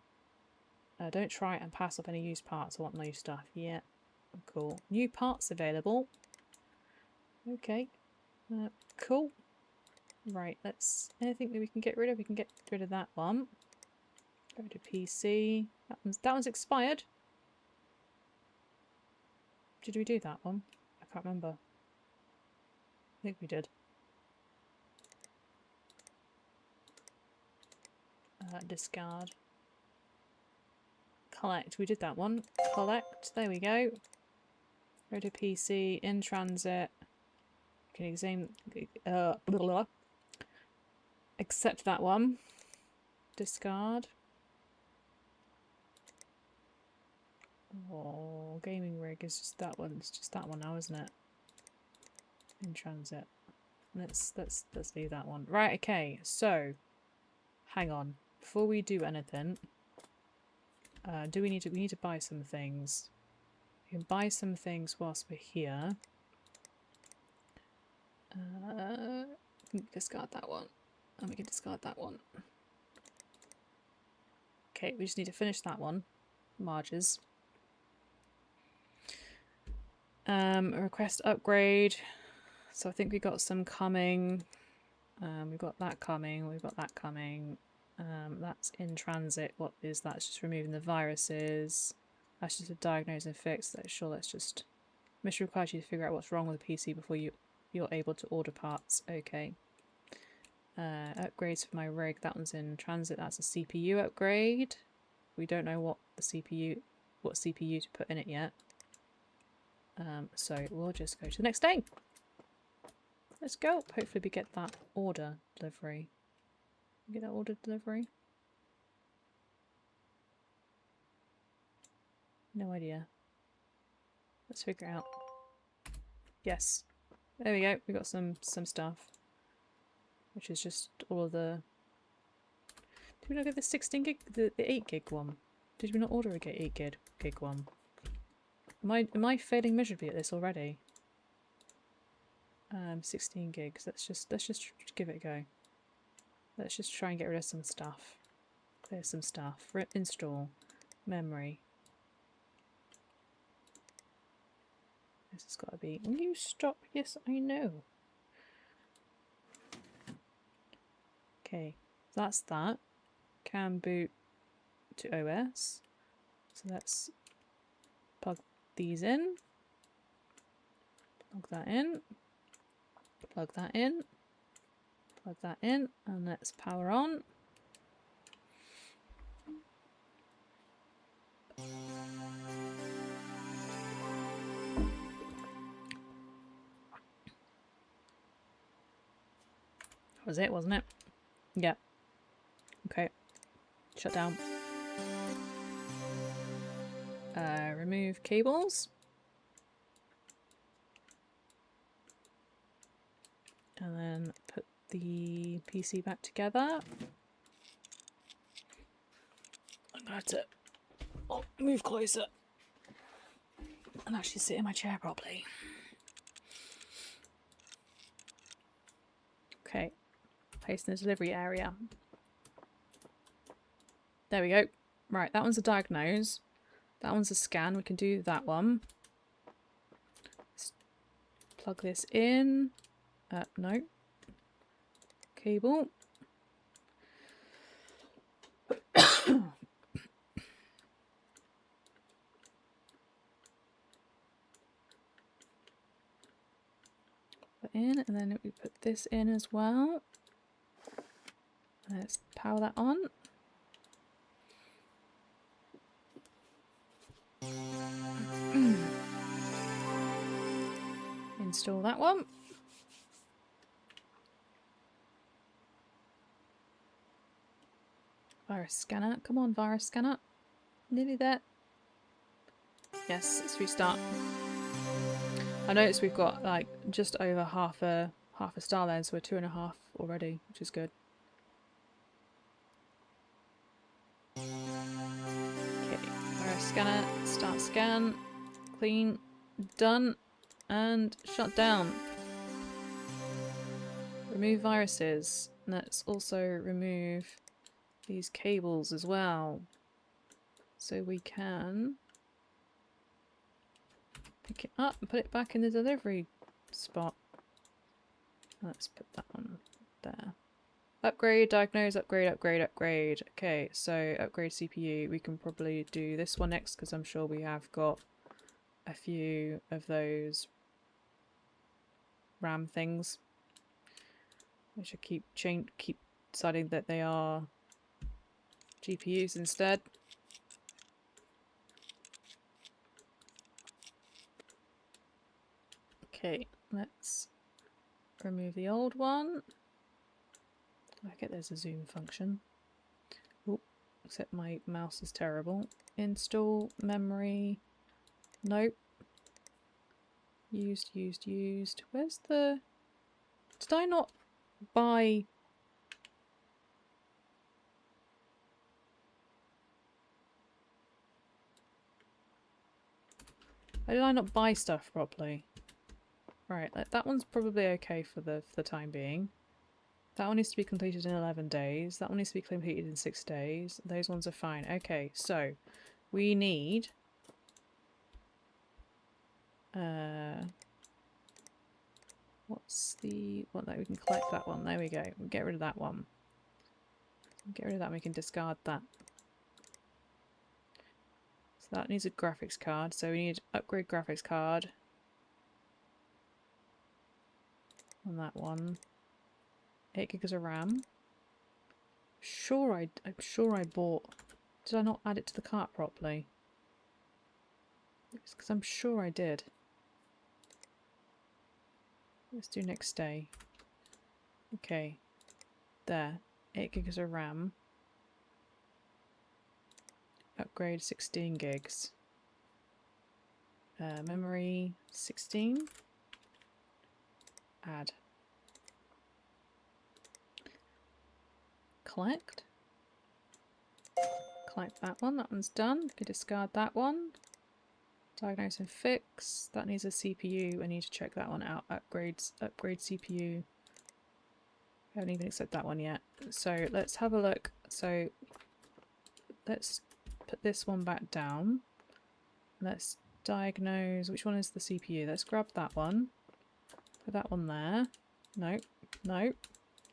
Don't try and pass off any used parts. I want new stuff. Yeah, cool. New parts available. Okay, cool. Right, let's... Anything that we can get rid of? We can get rid of that one. Go to PC. That one's expired. Did we do that one? I can't remember. I think we did. Discard. Collect. We did that one. Collect. There we go. Go to PC. In transit. Can examine. Accept that one. Discard. Oh, gaming rig is just that one. It's just that one now, isn't it? In transit. Let's leave that one. Right. Okay. So, hang on. Before we do anything. We need to buy some things. We can buy some things whilst we're here. Discard that one. And we can discard that one. Okay, we just need to finish that one. Marges. Request upgrade. So I think we got some coming. We've got that coming. We've got that coming. That's in transit. What is that? It's just removing the viruses. That's just a diagnose and fix. Let's just... Mission requires you to figure out what's wrong with the PC before you're able to order parts. Okay. Upgrades for my rig. That one's in transit. That's a CPU upgrade. We don't know what CPU to put in it yet. So we'll just go to the next day. Let's go. Hopefully we get that order delivery. Get that order delivery? No idea. Let's figure it out. Yes. There we go. We got some stuff. Which is just all of the... Did we not get the 16 gig? The 8 gig one? Did we not order a 8 gig one? Am I failing miserably at this already? 16 gigs. Let's just give it a go. Let's just try and get rid of some stuff. Clear some stuff. Install memory. This has got to be. Will you stop? Yes, I know. Okay, that's that. Can boot to OS. So let's plug these in. Plug that in. Plug that in. Plug that in. And let's power on. That was it, wasn't it? Yeah. Okay. Shut down. Remove cables. And then put the PC back together. I'm gonna have to move closer and actually sit in my chair properly. Okay. Paste in the delivery area. There we go. Right, that one's a diagnose. That one's a scan. We can do that one. Let's plug this in. No. Cable. Put in, and then we put this in as well. Let's power that on. Install that one. Virus scanner. Come on, virus scanner. Nearly there. Yes, let's restart. I noticed we've got like just over half a star there, so we're 2.5 already, which is good. Okay, virus scanner, start scan, clean, done, and shut down. Remove viruses. Let's also remove these cables as well, so we can pick it up and put it back in the delivery spot. Let's put that one there. Upgrade, diagnose, upgrade, upgrade, upgrade. Okay, so upgrade CPU. We can probably do this one next because I'm sure we have got a few of those RAM things. I should keep deciding that they are GPUs instead. Okay, let's remove the old one. I get there's a zoom function. Oh, except my mouse is terrible. Install memory. Nope. Used. Where's the... Did I not buy... Why did I not buy stuff properly? Right, that one's probably okay for the time being. That one needs to be completed in 11 days. That one needs to be completed in 6 days. Those ones are fine. Okay, so we need... what's the... What, that we can collect that one. There we go. We'll get rid of that one. Get rid of that and we can discard that. So that needs a graphics card. So we need upgrade graphics card. On that one. 8 gigs of RAM. I'm sure I bought... Did I not add it to the cart properly? It's because I'm sure I did. Let's do next day. Okay. There. 8 gigs of RAM. Upgrade 16 gigs. Memory 16. Add. like that one. That one's done. We can discard that one. Diagnose and fix. That needs a CPU. I need to check that one out. Upgrades. Upgrade CPU. I haven't even accepted that one yet. So let's have a look. So let's put this one back down. Let's diagnose. Which one is the CPU? Let's grab that one. Put that one there. Nope. Nope.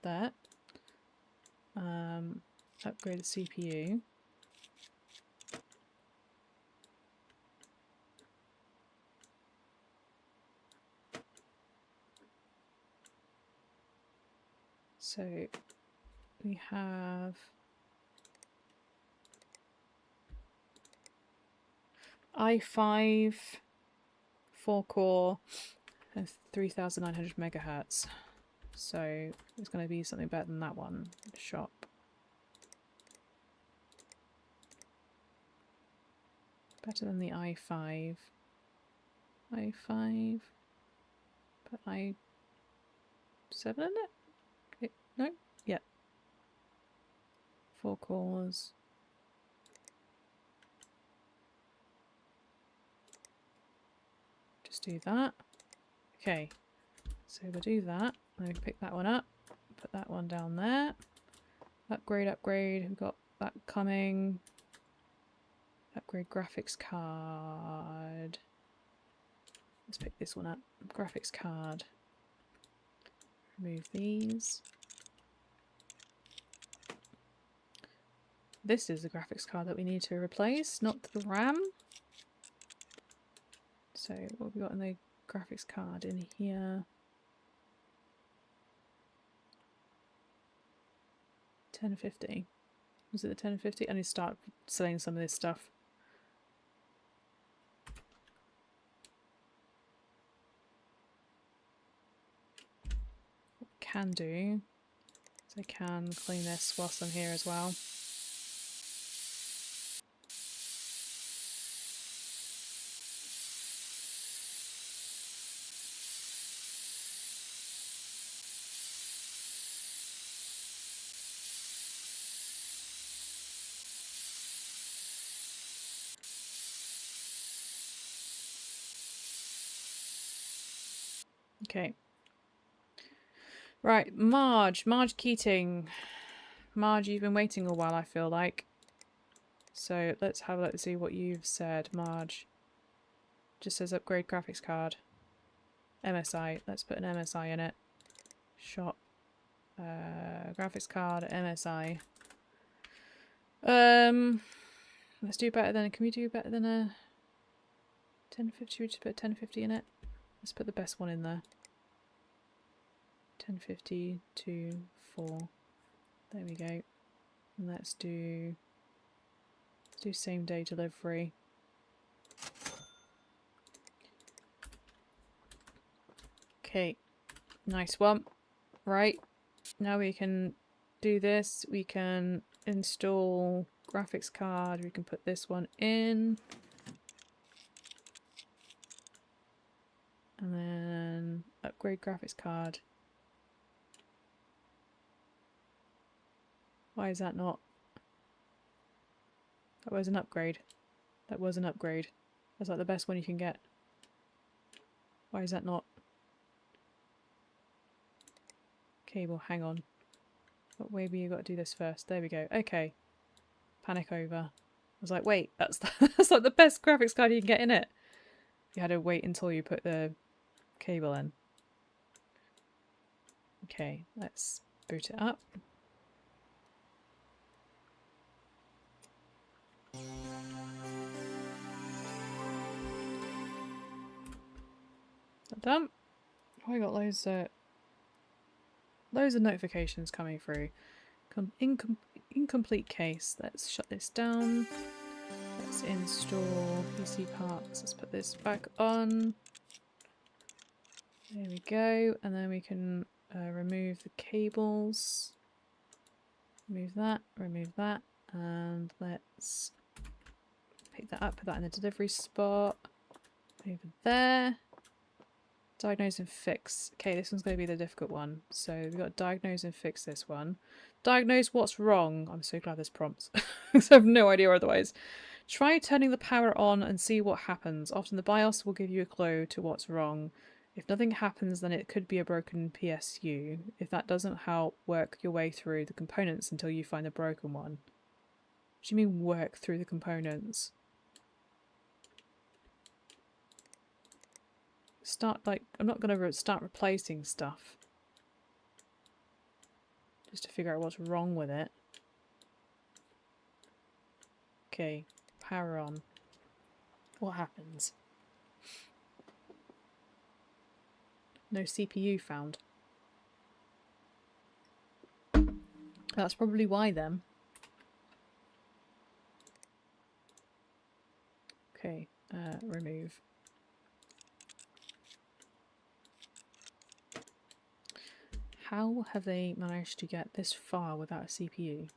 There. Upgrade the CPU. So we have i5 4-core and 3900 megahertz. So it's going to be something better than that one. Shop. Better than the i5. i5. Put i7 in it? No? Yeah. 4 cores. Just do that. Okay. So we'll do that. Then we can pick that one up. Put that one down there. Upgrade, upgrade. We've got that coming. Upgrade graphics card. Let's pick this one up. Graphics card. Remove these. This is the graphics card that we need to replace, not the RAM. So what have we got in the graphics card in here? 1050. Was it the 1050? I need to start selling some of this stuff. What I can do is I can clean this whilst I'm here as well. Okay. Right, Marge Keating. Marge, you've been waiting a while, I feel like. So let's have a look to see what you've said, Marge. Just says upgrade graphics card. MSI. Let's put an MSI in it. Shop. Graphics card, MSI. Let's do better than... Can we do better than a 1050? We just put 1050 in it. Let's put the best one in there. 1050 to 4. There we go. And let's do same day delivery. Okay, nice one. Right, now we can do this. We can install graphics card. We can put this one in. And then upgrade graphics card. Why is that not? That was an upgrade. That was an upgrade. That's like the best one you can get. Why is that not? Cable, hang on. But maybe you got to do this first. There we go. Okay. Panic over. I was like, wait, that's like the best graphics card you can get in it. You had to wait until you put the cable in. Okay, let's boot it up. Done. Oh, I got loads of notifications coming through. Incomplete case. Let's shut this down. Let's install PC parts. Let's put this back on. There we go. And then we can remove the cables. Remove that. And let's pick that up. Put that in the delivery spot. Over there. Diagnose and fix. Okay, this one's going to be the difficult one. So we've got to diagnose and fix this one. Diagnose what's wrong. I'm so glad there's prompts. Because I have no idea otherwise. Try turning the power on and see what happens. Often the BIOS will give you a clue to what's wrong. If nothing happens, then it could be a broken PSU. If that doesn't help, work your way through the components until you find the broken one. What do you mean work through the components? I'm not going to start replacing stuff. Just to figure out what's wrong with it. Okay, power on. What happens? No CPU found. That's probably why then. Okay, remove. How have they managed to get this far without a CPU?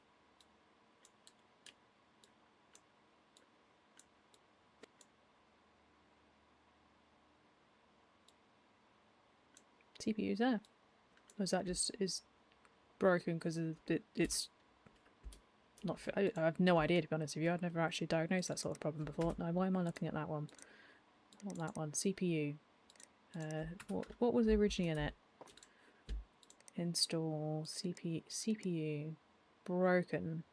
CPU's there. Or is that just broken because it's not fit? I have no idea, to be honest with you. I've never actually diagnosed that sort of problem before. Now, why am I looking at that one? Not that one. CPU. What was originally in it? Install CPU. Broken.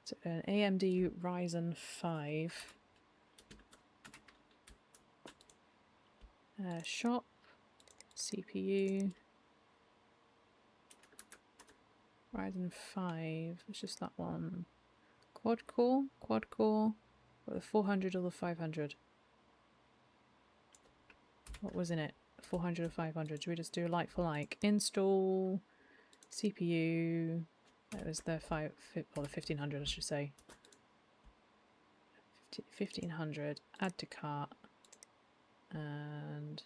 So an AMD Ryzen 5. Shop. CPU. Ryzen 5. It's just that one. Quad core. Or the 400 or the 500? What was in it? 400 or 500? Should we just do like for like? Install CPU. That was the the 1500, I should say. 1500. Add to cart. And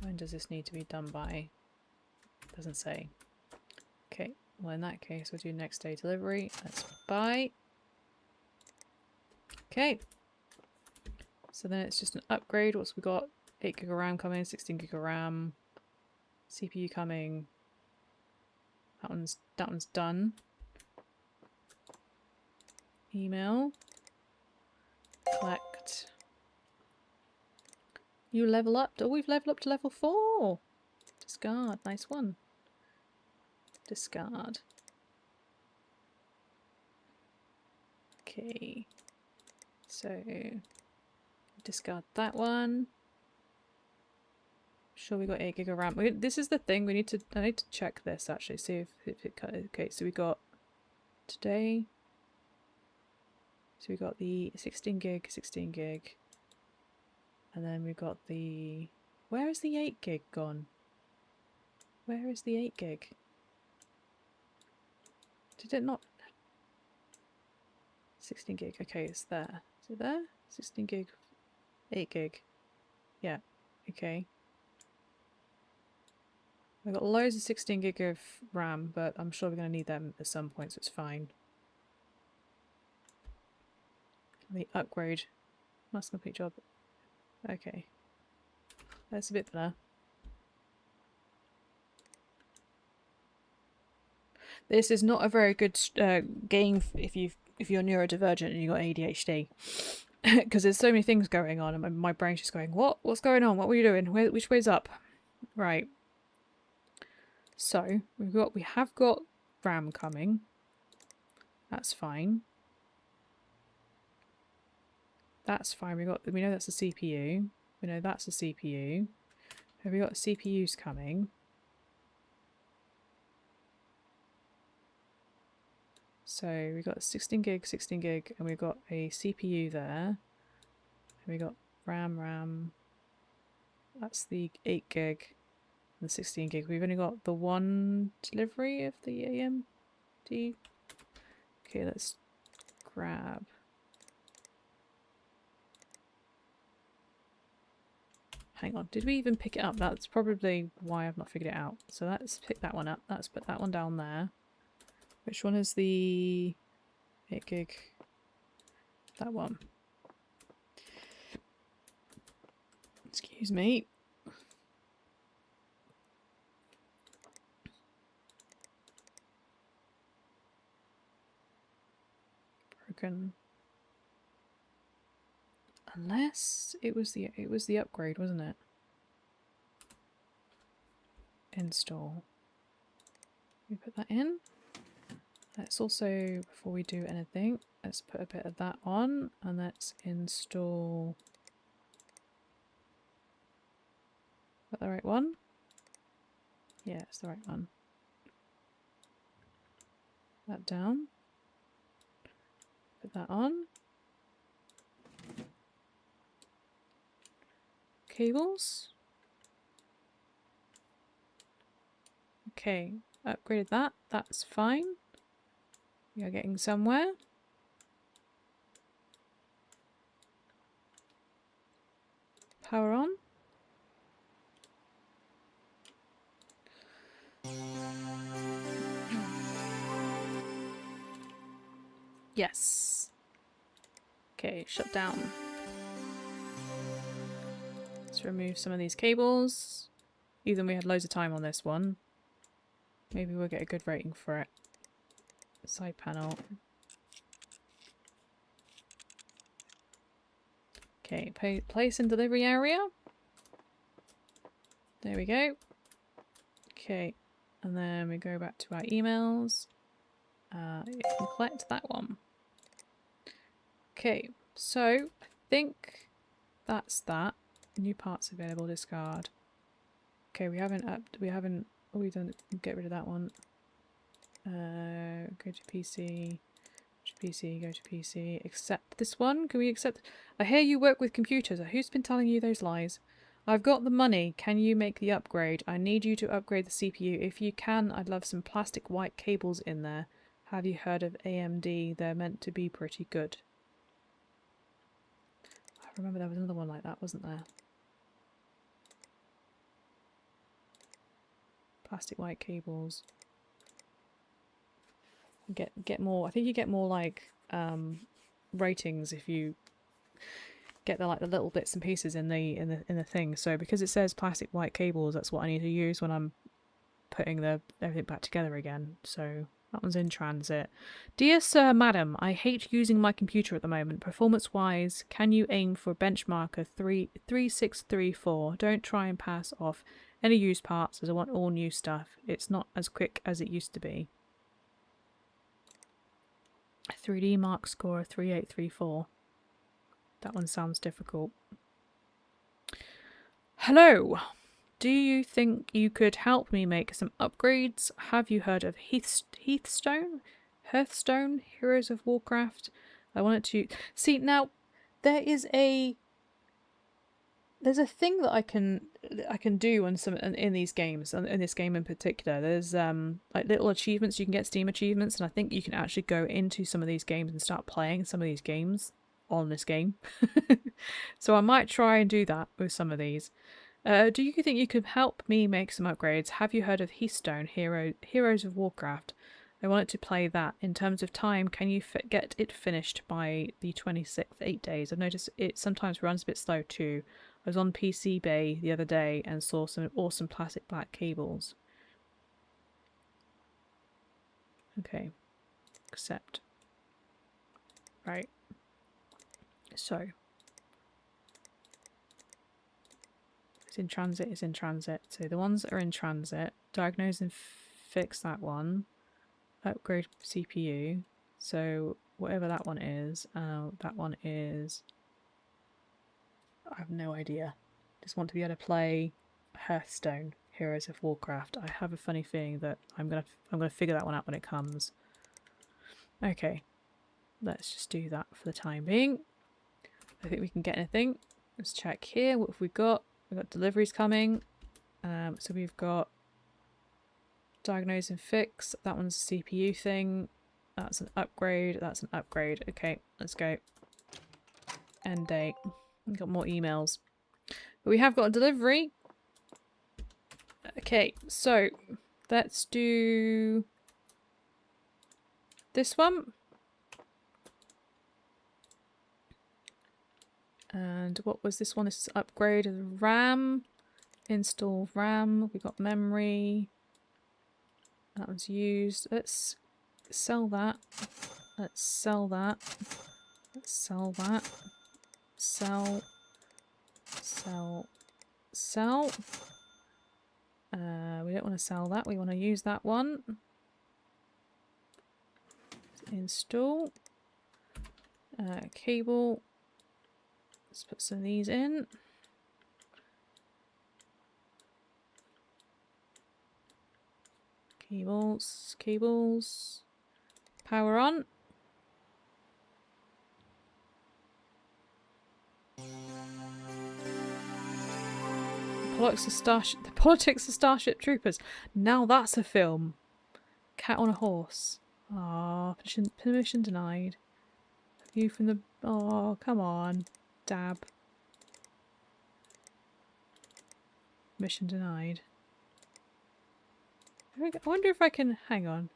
when does this need to be done by? Doesn't say. Okay, well in that case we'll do next day delivery. Let's buy. Okay. So then it's just an upgrade. What's we got? 8 gig of RAM coming, 16 gig of RAM. CPU coming. That one's done. Email. Collect. You level up. Oh, we've leveled up to level 4. Discard. Nice one. Discard. Okay. So discard that one. Sure, we got 8 gig of RAM. This is the thing. I need to check this actually. See if it cut. Okay, so we got today. So we got the 16 gig. And then we got the... Where is the 8 gig gone? Where is the 8 gig? Did it not... 16 gig. Okay, it's there. Is it there? 16 gig. 8 gig. Yeah. Okay. We've got loads of 16 gig of RAM, but I'm sure we're going to need them at some point, so it's fine. The upgrade. Must complete job. Okay. That's a bit better. This is not a very good game if you're neurodivergent and you've got ADHD. Because there's so many things going on and my brain's just going, what? What's going on? What were you doing? Which way's up? Right. So, we have got RAM coming. That's fine. That's fine. We know that's a CPU. We know that's a CPU. Have we got CPUs coming? So we got 16 gig, and we've got a CPU there. And we got RAM. That's the 8 gig and the 16 gig. We've only got the one delivery of the AMD. Okay, let's grab. Hang on, did we even pick it up? That's probably why I've not figured it out. So let's pick that one up. Let's put that one down there. Which one is the 8 gig? That one. Excuse me. reckon. Unless it was the upgrade, wasn't it? Install. We put that in. Let's also, before we do anything, let's put a bit of that on and let's install. Is that the right one? Yeah, it's the right one. That down. Put that on. Cables. Okay, upgraded that. That's fine. We are getting somewhere. Power on. Yes. Okay, shut down. Let's remove some of these cables. Even we had loads of time on this one. Maybe we'll get a good rating for it. Side panel. Okay, place in delivery area. There we go. Okay, and then we go back to our emails. You can collect that one. Okay, so I think that's that. New parts available, discard. Okay, we haven't, oh, we done, get rid of that one. Go to PC, go to PC, accept this one. Can we accept? I hear you work with computers. Who's been telling you those lies? I've got the money. Can you make the upgrade? I need you to upgrade the CPU. If you can, I'd love some plastic white cables in there. Have you heard of AMD? They're meant to be pretty good. I remember there was another one like that, wasn't there? Plastic white cables. Get more. I think you get more like ratings if you get the little bits and pieces in the thing. So because it says plastic white cables, that's what I need to use when I'm putting everything back together again. So that one's in transit. Dear Sir, Madam, I hate using my computer at the moment. Performance wise, can you aim for benchmark of 3634? Don't try and pass off any used parts as I want all new stuff. It's not as quick as it used to be. 3D mark score 3834. That one sounds difficult. Hello. Do you think you could help me make some upgrades? Have you heard of Hearthstone? Heroes of Warcraft? I wanted to see now. There's a thing that I can do in these games, in this game in particular. There's like little achievements. You can get Steam achievements, and I think you can actually go into some of these games and start playing some of these games on this game. So I might try and do that with some of these. Do you think you could help me make some upgrades? Have you heard of Hearthstone, Heroes of Warcraft? I wanted to play that. In terms of time, can you get it finished by the 26th, 8 days? I've noticed it sometimes runs a bit slow too. I was on PC Bay the other day and saw some awesome plastic black cables. Okay. Accept. Right. So. It's in transit, it's in transit. So the ones that are in transit, diagnose and fix that one. Upgrade CPU. So whatever that one is, that one is... I have no idea. Just want to be able to play Hearthstone, Heroes of Warcraft. I have a funny feeling that I'm gonna figure that one out when it comes. Okay, let's just do that for the time being. I think we can get anything. Let's check here. What have we got? We've got deliveries coming. So we've got diagnose and fix. That one's a CPU thing. That's an upgrade. That's an upgrade. Okay, let's go. End date. We've got more emails. But we have got a delivery. Okay, so let's do this one. And what was this one? This is upgrade of RAM. Install RAM. We got memory. That one's used. Let's sell that. Let's sell that. Let's sell that. Sell. Sell. Sell. We don't want to sell that. We want to use that one. Install. Cable. Let's put some of these in. Cables. Cables. Power on. The Politics of Starship Troopers. Now that's a film. Cat on a Horse. Ah, permission denied. View from the... Oh, come on. Dab. Permission denied. I wonder if I can... Hang on.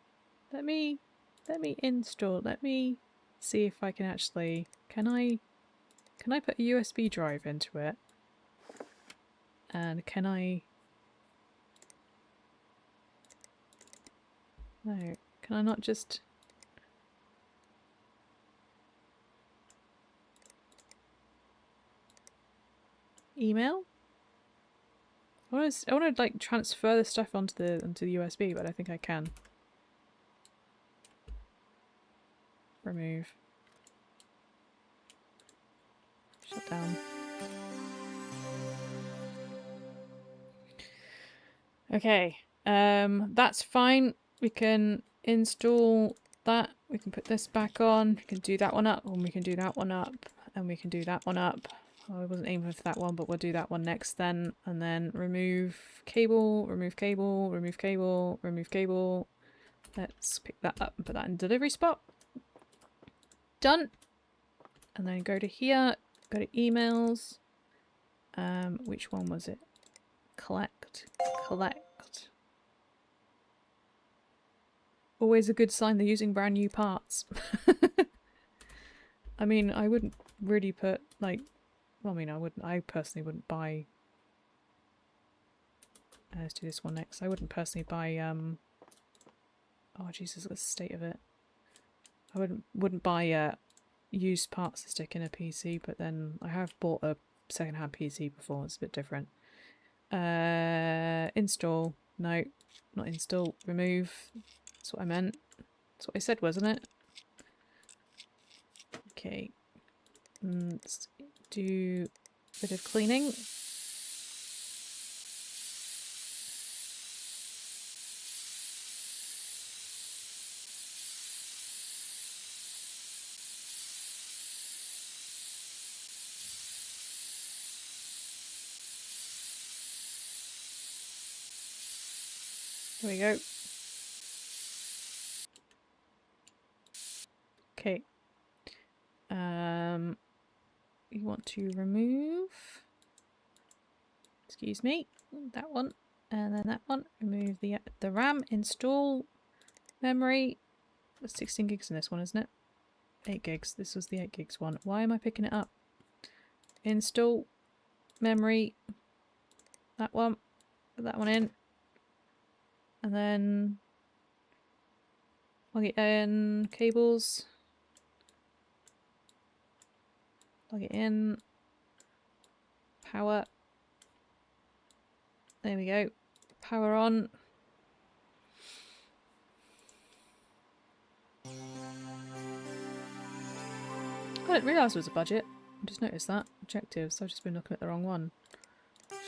Let me install... Let me see if I can actually... Can I put a USB drive into it? And can I... No. Can I not just... Email? I want to like transfer the stuff onto the USB, but I don't think I can. Remove. Shut down. Okay. That's fine. We can install that. We can put this back on. We can do that one up, and we can do that one up, and we can do that one up. Oh, I wasn't aiming for that one, but we'll do that one next then. And then remove cable, remove cable, remove cable, remove cable. Let's pick that up and put that in delivery spot. Done. And then go to here, go to emails. Which one was it? Collect. Collect. Always a good sign they're using brand new parts. I mean, I wouldn't really put, like... Well, I mean, I personally wouldn't buy... let's do this one next. I wouldn't personally buy, oh, Jesus, the state of it. I wouldn't buy, used parts to stick in a PC, but then I have bought a second-hand PC before. It's a bit different. Install. No, not install. Remove. That's what I meant. That's what I said, wasn't it? Okay. Let's do a bit of cleaning. There we go. Okay. You want to remove, excuse me, that one, and then that one. Remove the RAM, install, memory. There's 16 gigs in this one, isn't it? 8 gigs. This was the 8 gigs one. Why am I picking it up? Install, memory, that one, put that one in, and then plug it in, cables. Plug it in. Power. There we go. Power on. I didn't realise there was a budget. I just noticed that. Objectives. I've just been looking at the wrong one.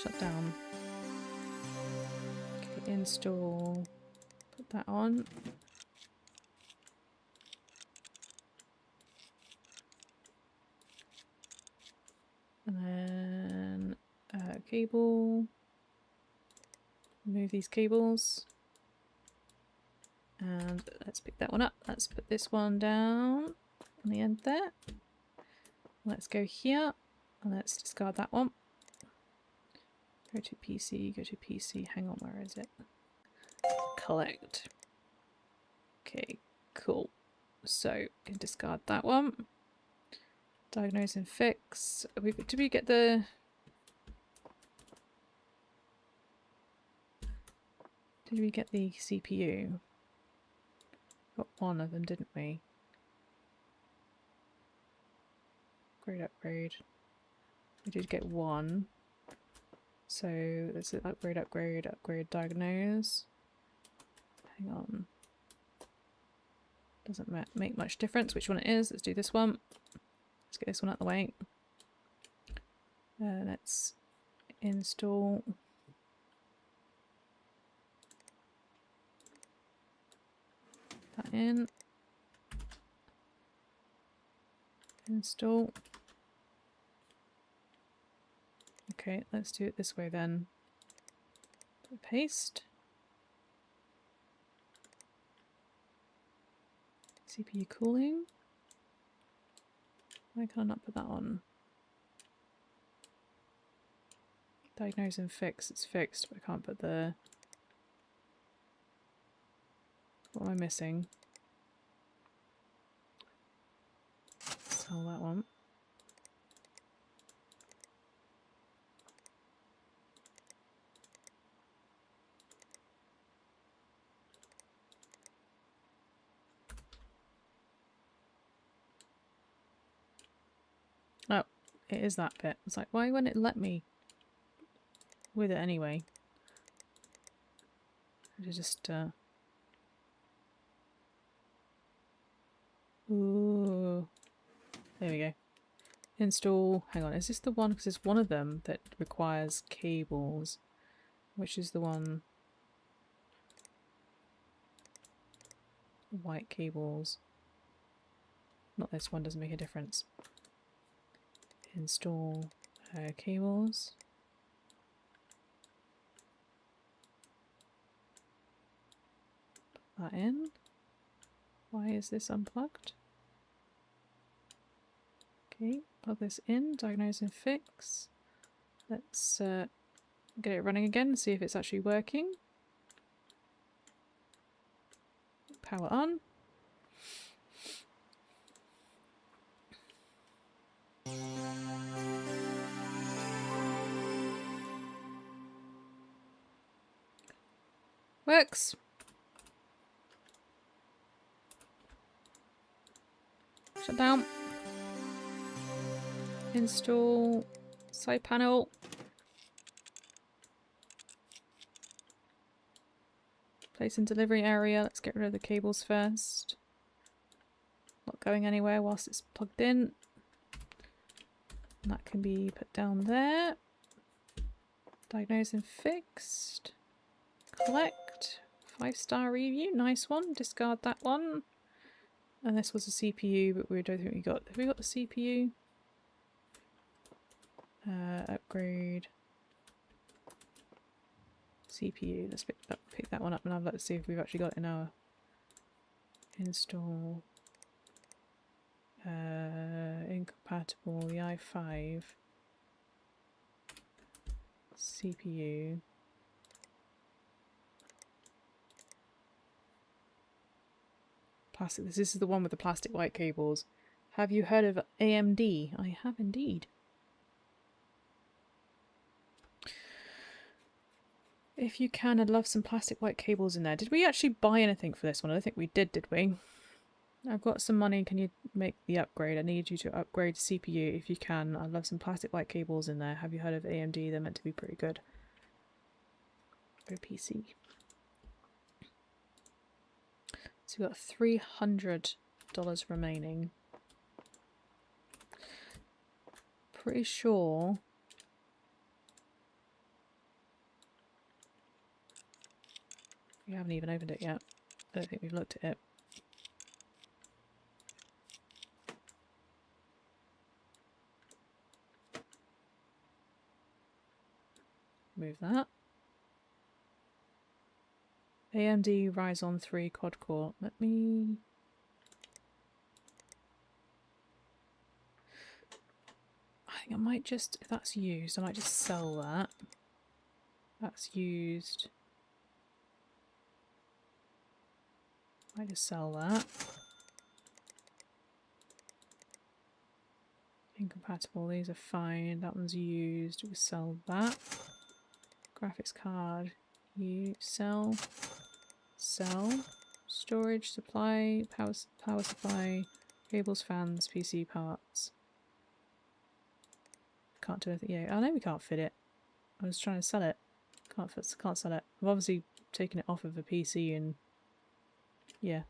Shut down. Okay, install. Put that on. And then cable. Remove these cables. And let's pick that one up. Let's put this one down on the end there. Let's go here. And let's discard that one. Go to PC, go to PC. Hang on, where is it? Collect. Okay, cool. So, we can discard that one. Diagnose and fix. Did we get the... Did we get the CPU? Got one of them, didn't we? upgrade. We did get one. So let's upgrade, diagnose. Hang on. Doesn't make much difference which one it is. Let's do this one. Let's get this one out of the way. Let's install. That in. Install. Okay, let's do it this way then. Paste. CPU cooling. Why can I not put that on? Diagnose and fix. It's fixed, but I can't put the... What am I missing? Sell that one. Oh, it is that bit. It's like, why wouldn't it let me with it anyway? I just, Ooh. There we go. Install. Hang on, is this the one? Because there's one of them that requires cables. Which is the one? White cables. Not this one, doesn't make a difference. Install cables. Put that in. Why is this unplugged? Okay, plug this in, diagnose and fix. Let's get it running again and see if it's actually working. Power on. Works. Shut down. Install side panel. Place in delivery area. Let's get rid of the cables first. Not going anywhere whilst it's plugged in. And that can be put down there. Diagnosed and fixed. Collect. 5-star review. Nice one. Discard that one. And this was a CPU, but we don't think we got... Have we got the CPU? Upgrade. CPU. Let's pick that one up and let's see if we've actually got it in our... Install. Incompatible. The i5. CPU. Plastic. This is the one with the plastic white cables. Have you heard of AMD? I have indeed. If you can, I'd love some plastic white cables in there. Did we actually buy anything for this one? I don't think we did we? I've got some money. Can you make the upgrade? I need you to upgrade CPU if you can. I'd love some plastic white cables in there. Have you heard of AMD? They're meant to be pretty good. Go PC. So we've got $300 remaining. Pretty sure... We haven't even opened it yet. I don't think we've looked at it. Move that. AMD Ryzen 3 quad core. Let me... I think I might just, if that's used, I might just sell that. That's used. I just sell that. Incompatible, these are fine. That one's used. We sell that. Graphics card. You sell. Sell. Storage, supply, power supply, cables, fans, PC parts. Can't do anything. Yeah, I know we can't fit it. I was trying to sell it. Can't sell it. I've obviously taken it off of a PC and yeah.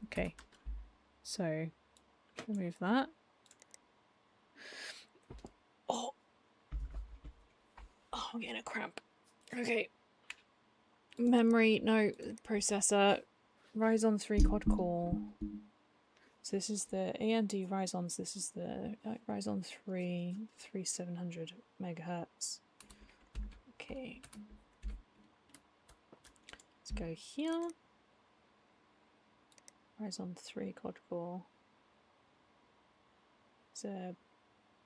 Okay. So remove that. Oh, I'm getting a cramp. Okay. Memory, no, processor. Ryzen 3 quad core. So this is the AMD Ryzen's. This is the Ryzen 3 3700 megahertz. Okay. Let's go here. Ryzen 3 quad core. So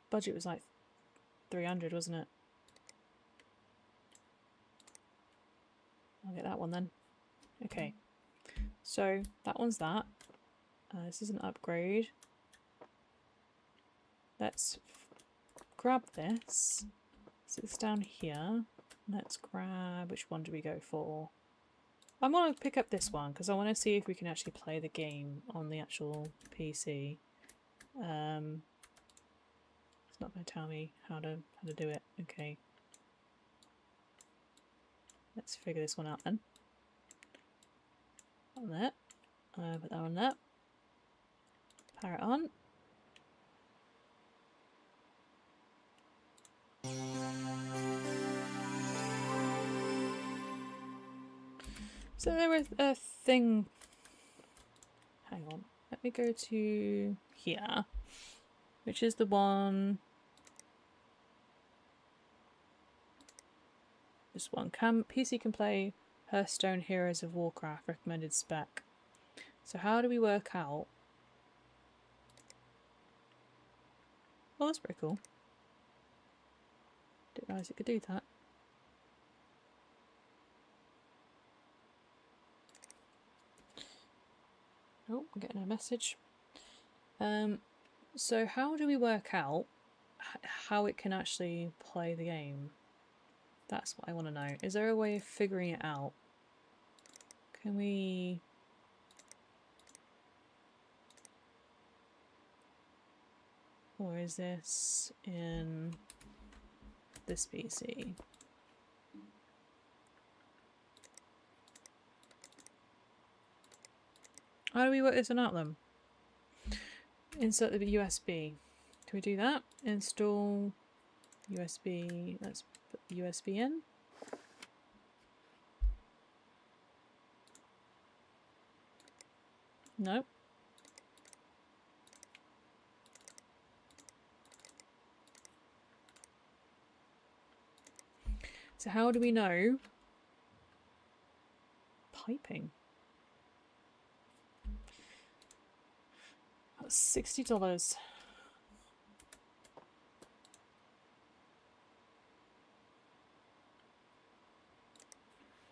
budget was like 300, wasn't it? I'll get that one then. Okay. So that one's that. This is an upgrade. Let's grab this. So it's down here. Let's grab... which one do we go for? I want to pick up this one because I want to see if we can actually play the game on the actual PC. It's not going to tell me how to do it. Okay. Let's figure this one out then. On there. Put that on there. Power it on. So there was a thing. Hang on. Let me go to here, which is the one. This one. PC can play Hearthstone Heroes of Warcraft recommended spec. So how do we work out? Oh, that's pretty cool. Didn't realise it could do that. Oh, I'm getting a message. So how do we work out how it can actually play the game? That's what I want to know. Is there a way of figuring it out? Can we... or is this in this PC? How do we work this one out then? Insert the USB. Can we do that? Install USB. Let's put the USB in. Nope. So how do we know? Piping. That's $60.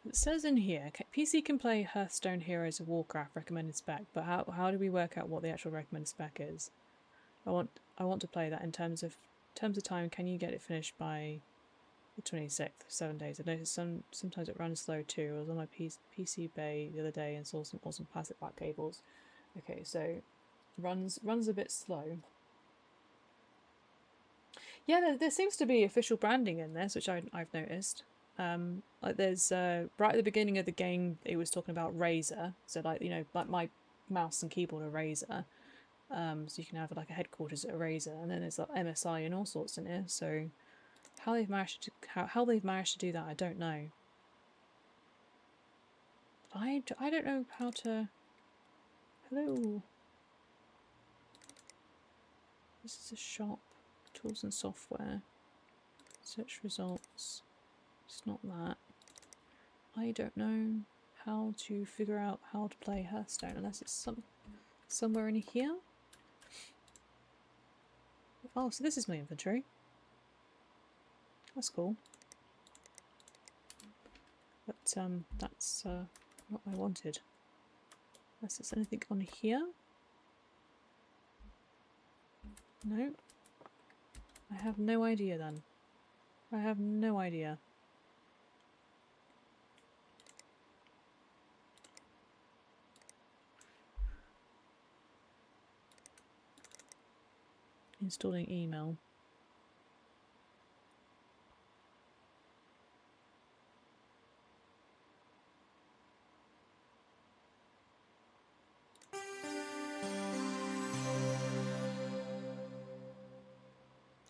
It says in here, PC can play Hearthstone Heroes of Warcraft recommended spec, but how do we work out what the actual recommended spec is? I want to play that in terms of time. Can you get it finished by the 26th, 7 days? I noticed sometimes it runs slow too. I was on my PC bay the other day and saw some awesome plastic back cables. Okay, so runs a bit slow. Yeah, there seems to be official branding in this, which I've noticed. Like there's right at the beginning of the game, it was talking about Razer. So like, you know, like my mouse and keyboard are Razer. So you can have like a headquarters at a Razer, and then there's like MSI and all sorts in here. So how they've managed to do that, I don't know. I don't know how to. Hello. This is a shop. Tools and software. Search results. It's not that. I don't know how to figure out how to play Hearthstone unless it's somewhere in here. Oh, so this is my inventory. That's cool. But that's not what I wanted. Unless there's anything on here. No. I have no idea then. I have no idea. Installing email.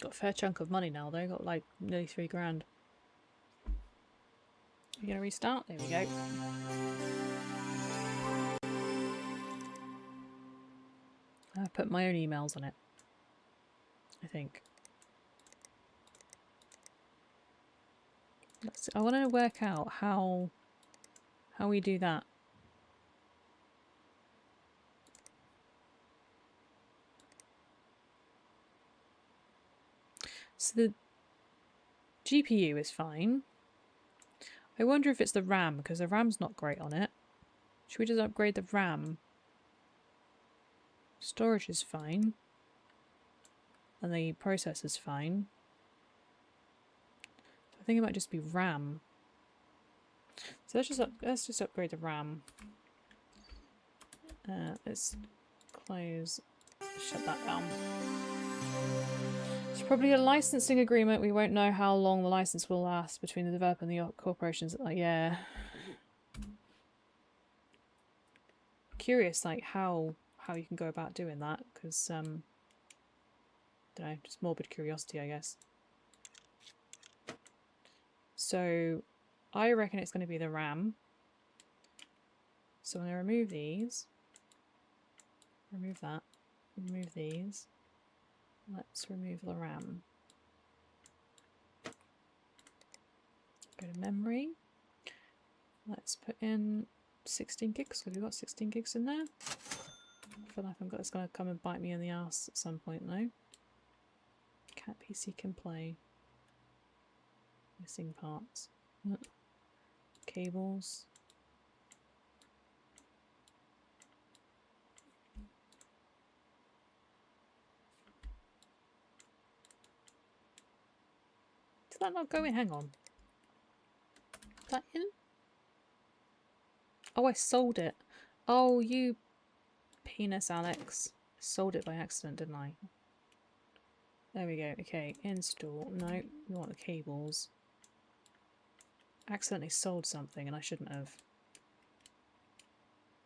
Got a fair chunk of money now though, got like nearly 3 grand. You gonna restart? There we go. I put my own emails on it, I think. I want to work out how we do that. So the GPU is fine. I wonder if it's the RAM, because the RAM's not great on it. Should we just upgrade the RAM? Storage is fine. And the processor's fine. I think it might just be RAM. So let's just upgrade the RAM. Let's close, shut that down. It's probably a licensing agreement. We won't know how long the license will last between the developer and the corporations. Yeah. Curious, like how you can go about doing that, because don't know, just morbid curiosity, I guess. So I reckon it's going to be the RAM. So I'm going to remove these. Remove that. Remove these. Let's remove the RAM. Go to memory. Let's put in 16 gigs. Have we got 16 gigs in there? I feel like it's going to come and bite me in the ass at some point though. Cat PC can play. Missing parts. Cables. Did that not go in? Hang on. Is that in? Oh, I sold it. Oh, you penis, Alex. I sold it by accident, didn't I? There we go. Okay, install. No, we want the cables. Accidentally sold something and I shouldn't have.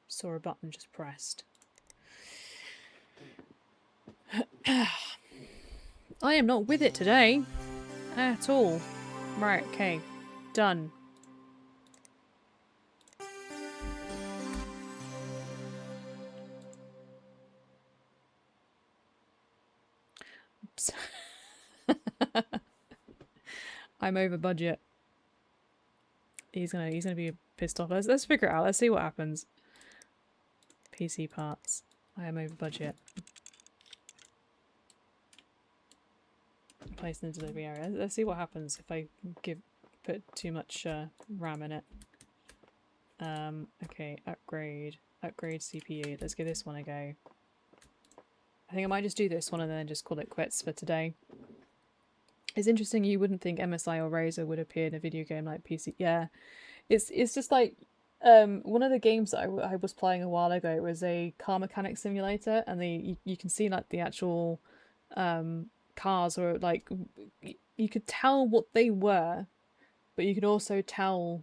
Saw a button just pressed. I am not with it today. At all. Right, okay. Done. Oops. I'm over budget. He's gonna be pissed off. Let's figure it out. Let's see what happens. PC parts. I am over budget. Placed in the delivery area. Let's see what happens if I put too much RAM in it. Okay, upgrade CPU. Let's give this one a go. I think I might just do this one and then just call it quits for today. It's interesting. You wouldn't think MSI or Razer would appear in a video game like PC. Yeah, it's just like one of the games that I was playing a while ago was a car mechanic simulator, and you can see like the actual cars, or like you could tell what they were, but you could also tell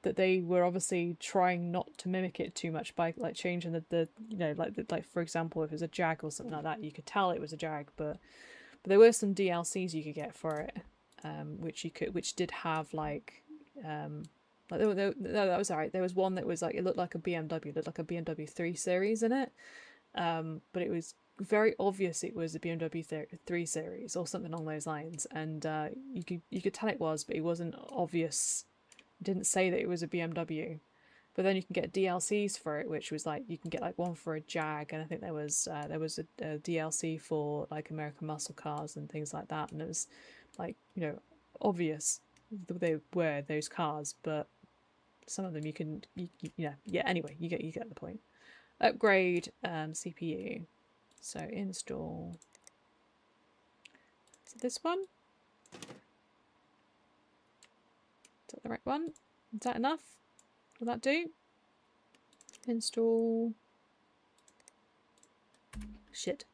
that they were obviously trying not to mimic it too much by like changing the you know, like for example, if it was a Jag or something like that, you could tell it was a Jag, but there were some DLCs you could get for it, which did have like no, that was alright. There was one that was like, it looked like a BMW, looked like a BMW 3 Series in it, but it was very obvious it was a BMW 3 Series or something along those lines, and you could tell it was, but it wasn't obvious. It didn't say that it was a BMW. But then you can get DLCs for it, which was like, you can get like one for a Jag, and I think there was a DLC for like American muscle cars and things like that, and it was like, you know, obvious that they were those cars, but some of them yeah. Anyway, you get the point. Upgrade CPU. So install. Is it this one? Is that the right one? Is that enough? Will that do? Install. Shit.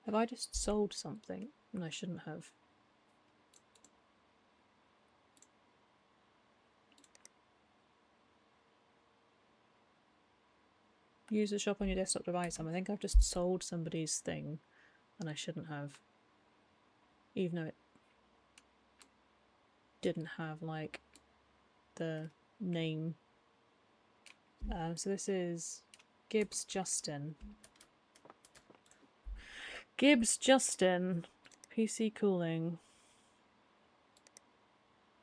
Have I just sold something? And I shouldn't have. Use the shop on your desktop to buy some. I think I've just sold somebody's thing and I shouldn't have. Even though it didn't have like the name. So this is Gibbs Justin. Gibbs Justin. PC cooling.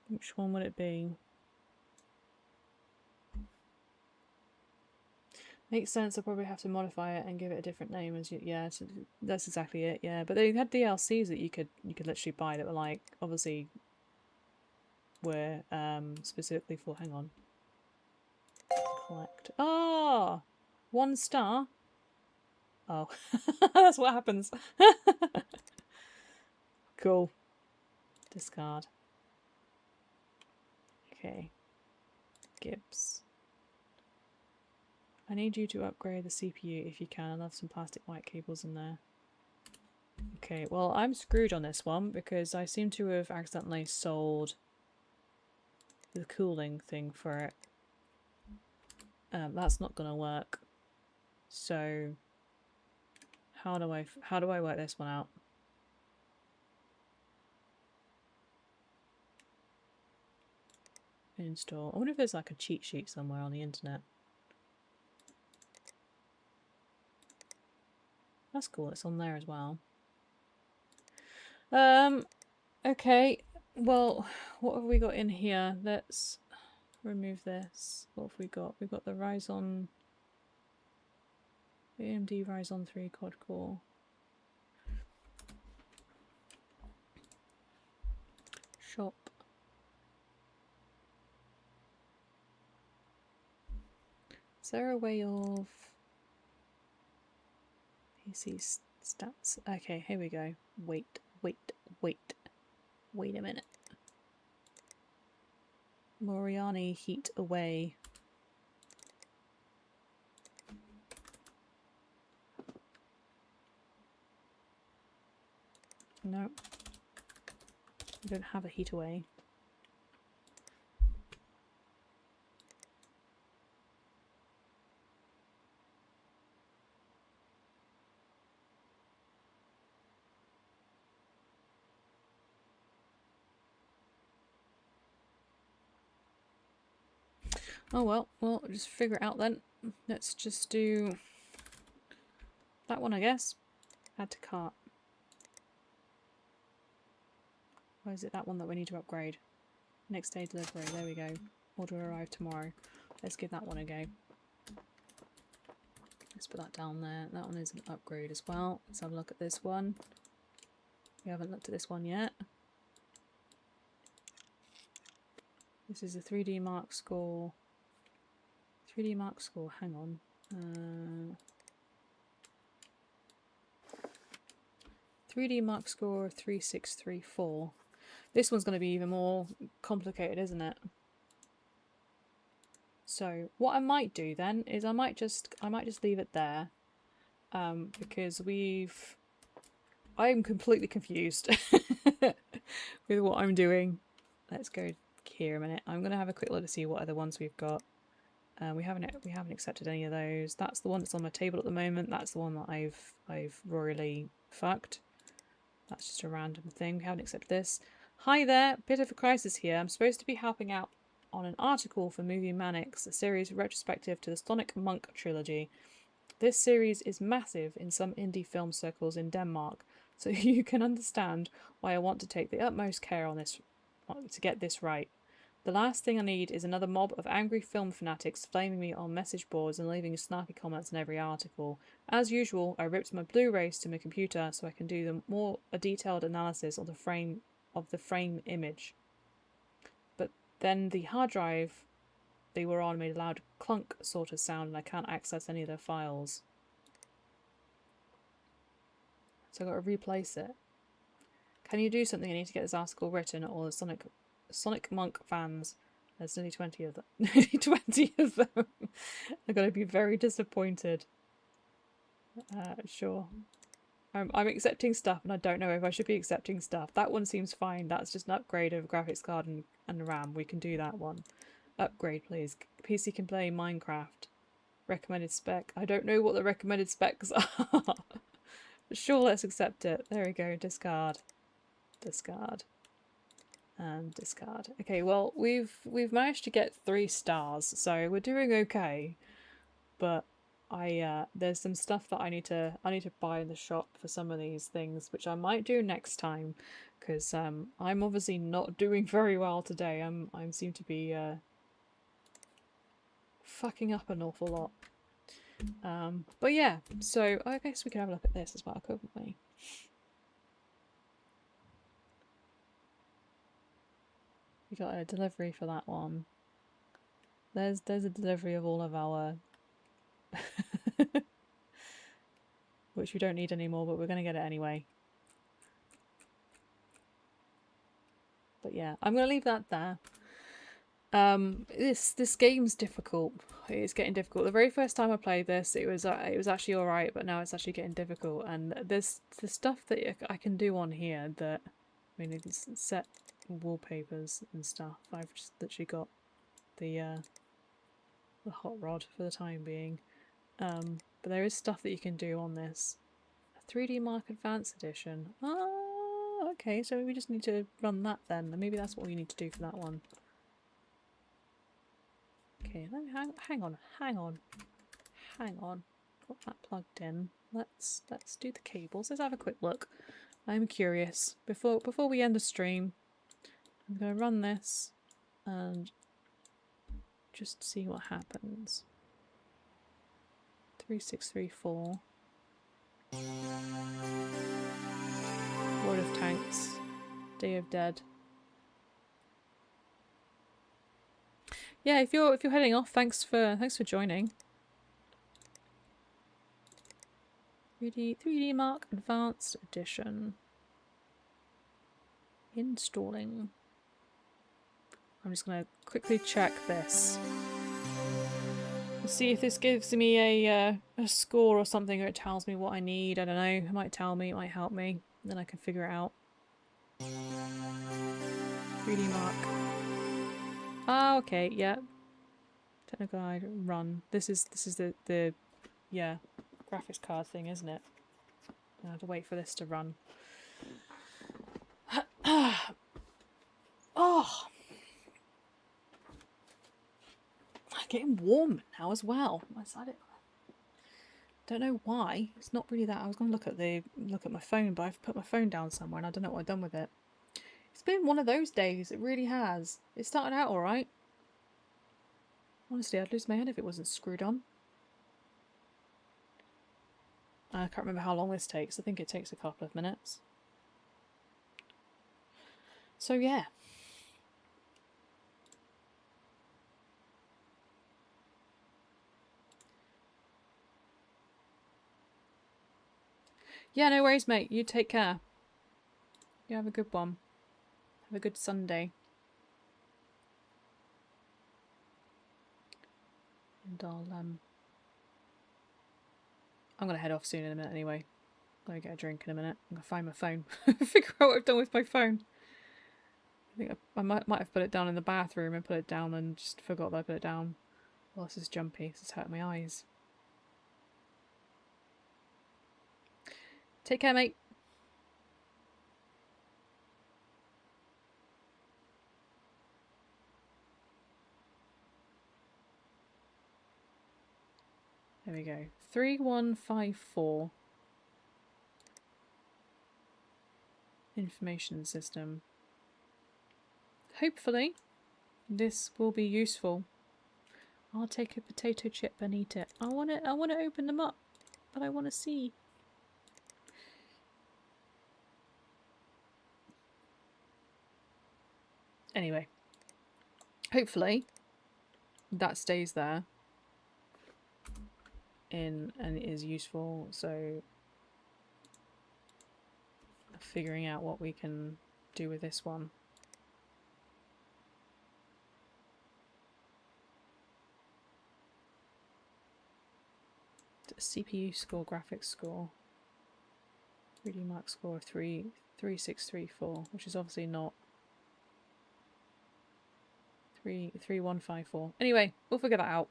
Which one would it be? Makes sense. I'll probably have to modify it and give it a different name. As you, yeah, so that's exactly it. Yeah, but they had DLCs that you could literally buy that were like obviously were specifically for. Hang on. Collect. Ah, 1 star. Oh, that's what happens. Cool. Discard. Okay. Gibbs. I need you to upgrade the CPU if you can. I'll have some plastic white cables in there. Okay, well, I'm screwed on this one because I seem to have accidentally sold the cooling thing for it. That's not gonna work. So how do I work this one out? Install. I wonder if there's like a cheat sheet somewhere on the internet. That's cool, it's on there as well. Okay, well, what have we got in here? Let's remove this. What have we got? We've got the Ryzen, AMD Ryzen 3 quad core. Shop. Is there a way of PC stats? Okay, here we go. Wait a minute. Moriani heat away. No. We don't have a heat away. Oh well, just figure it out then. Let's just do that one, I guess. Add to cart. Or is it that one that we need to upgrade? Next day delivery, there we go. Order arrive tomorrow. Let's give that one a go. Let's put that down there. That one is an upgrade as well. Let's have a look at this one. We haven't looked at this one yet. This is a 3D Mark score. 3D Mark score, hang on. 3D Mark score 3634. This one's going to be even more complicated, isn't it? So what I might do then is I might just leave it there, because I'm completely confused with what I'm doing. Let's go here a minute. I'm going to have a quick look to see what other ones we've got. We haven't accepted any of those. That's the one that's on my table at the moment. That's the one that I've royally fucked. That's just a random thing. We haven't accepted this. Hi there, bit of a crisis here. I'm supposed to be helping out on an article for Movie Manics, a series retrospective to the Sonic Monk trilogy. This series is massive in some indie film circles in Denmark, so you can understand why I want to take the utmost care on this to get this right. The last thing I need is another mob of angry film fanatics flaming me on message boards and leaving snarky comments in every article. As usual, I ripped my Blu-rays to my computer so I can do a detailed analysis of the frame image. But then the hard drive they were on made a loud clunk sort of sound and I can't access any of their files. So I've got to replace it. Can you do something? I need to get this article written, or the Sonic Monk fans, there's nearly 20 of them. Nearly 20 of them. They're going to be very disappointed. Sure. I'm accepting stuff and I don't know if I should be accepting stuff. That one seems fine. That's just an upgrade of graphics card and RAM. We can do that one. Upgrade, please. PC can play Minecraft. Recommended spec. I don't know what the recommended specs are. Sure, let's accept it. There we go. Discard. Discard. And discard. Okay, well, we've managed to get 3 stars, so we're doing okay. But there's some stuff that I need to buy in the shop for some of these things, which I might do next time, because I'm obviously not doing very well today. I seem to be fucking up an awful lot. But yeah, so I guess we could have a look at this as well, couldn't we? We got a delivery for that one. There's a delivery of all of our which we don't need anymore, but we're gonna get it anyway. But yeah, I'm gonna leave that there. This game's difficult. It's getting difficult. The very first time I played this, it was actually all right, but now it's actually getting difficult. And there's the stuff that I can do on here that, I mean, it's set wallpapers and stuff. I've just literally got the hot rod for the time being. But there is stuff that you can do on this. A 3D Mark Advanced Edition. Oh, okay. So we just need to run that then. And maybe that's what we need to do for that one. Okay, let me hang on. Got that plugged in. Let's do the cables. Let's have a quick look. I'm curious. Before we end the stream, I'm gonna run this and just see what happens. 3634. World of Tanks. Day of Dead. Yeah, if you're heading off, thanks for joining. 3D Mark Advanced Edition. Installing. I'm just gonna quickly check this. Let's see if this gives me a score or something, or it tells me what I need. I don't know. It might tell me. It might help me. Then I can figure it out. 3D Mark. Ah, okay. Yeah. Technical guide. Run. This is the yeah, graphics card thing, isn't it? I have to wait for this to run. Oh, I'm getting warm now as well. Don't know why. It's not really that. I was going to look at my phone, but I've put my phone down somewhere and I don't know what I've done with it. It's been one of those days. It really has. It started out all right. Honestly, I'd lose my head if it wasn't screwed on. I can't remember how long this takes. I think it takes a couple of minutes. So yeah. Yeah, no worries, mate. You take care. You have a good one. Have a good Sunday. And I'm gonna head off soon in a minute anyway. I'm gonna get a drink in a minute. I'm gonna find my phone. Figure out what I've done with my phone. I think I might have put it down in the bathroom and put it down and just forgot that I put it down. Well, this is jumpy. This is hurting my eyes. Take care, mate. There we go. 3154. Information system. Hopefully, this will be useful. I'll take a potato chip and eat it. I want to open them up, but I want to see. Anyway, hopefully that stays there and is useful. So figuring out what we can do with this one. CPU score, graphics score. 3D Mark score of 33634, which is obviously not 3154. Anyway, we'll figure that out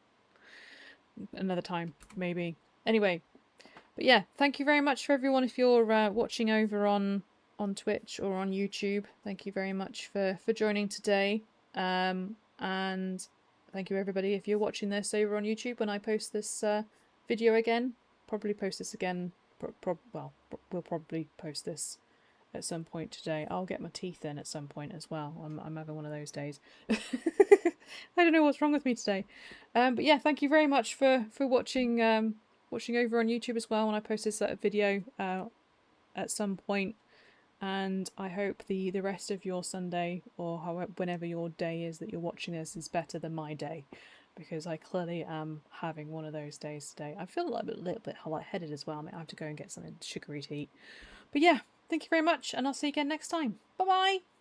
another time, maybe. Anyway, but yeah, thank you very much for everyone if you're watching over on Twitch or on YouTube. Thank you very much for joining today. And thank you everybody if you're watching this over on YouTube when I post this video again. Probably post this again. We'll probably post this at some point today. I'll get my teeth in at some point as well. I'm having one of those days. I don't know what's wrong with me today. But yeah, thank you very much for watching watching over on YouTube as well when I post this video at some point. And I hope the rest of your Sunday, or whenever your day is that you're watching this, is better than my day, because I clearly am having one of those days today. I feel like a little bit lightheaded as well. I might have to go and get something sugary to eat. But yeah, thank you very much, and I'll see you again next time. Bye bye.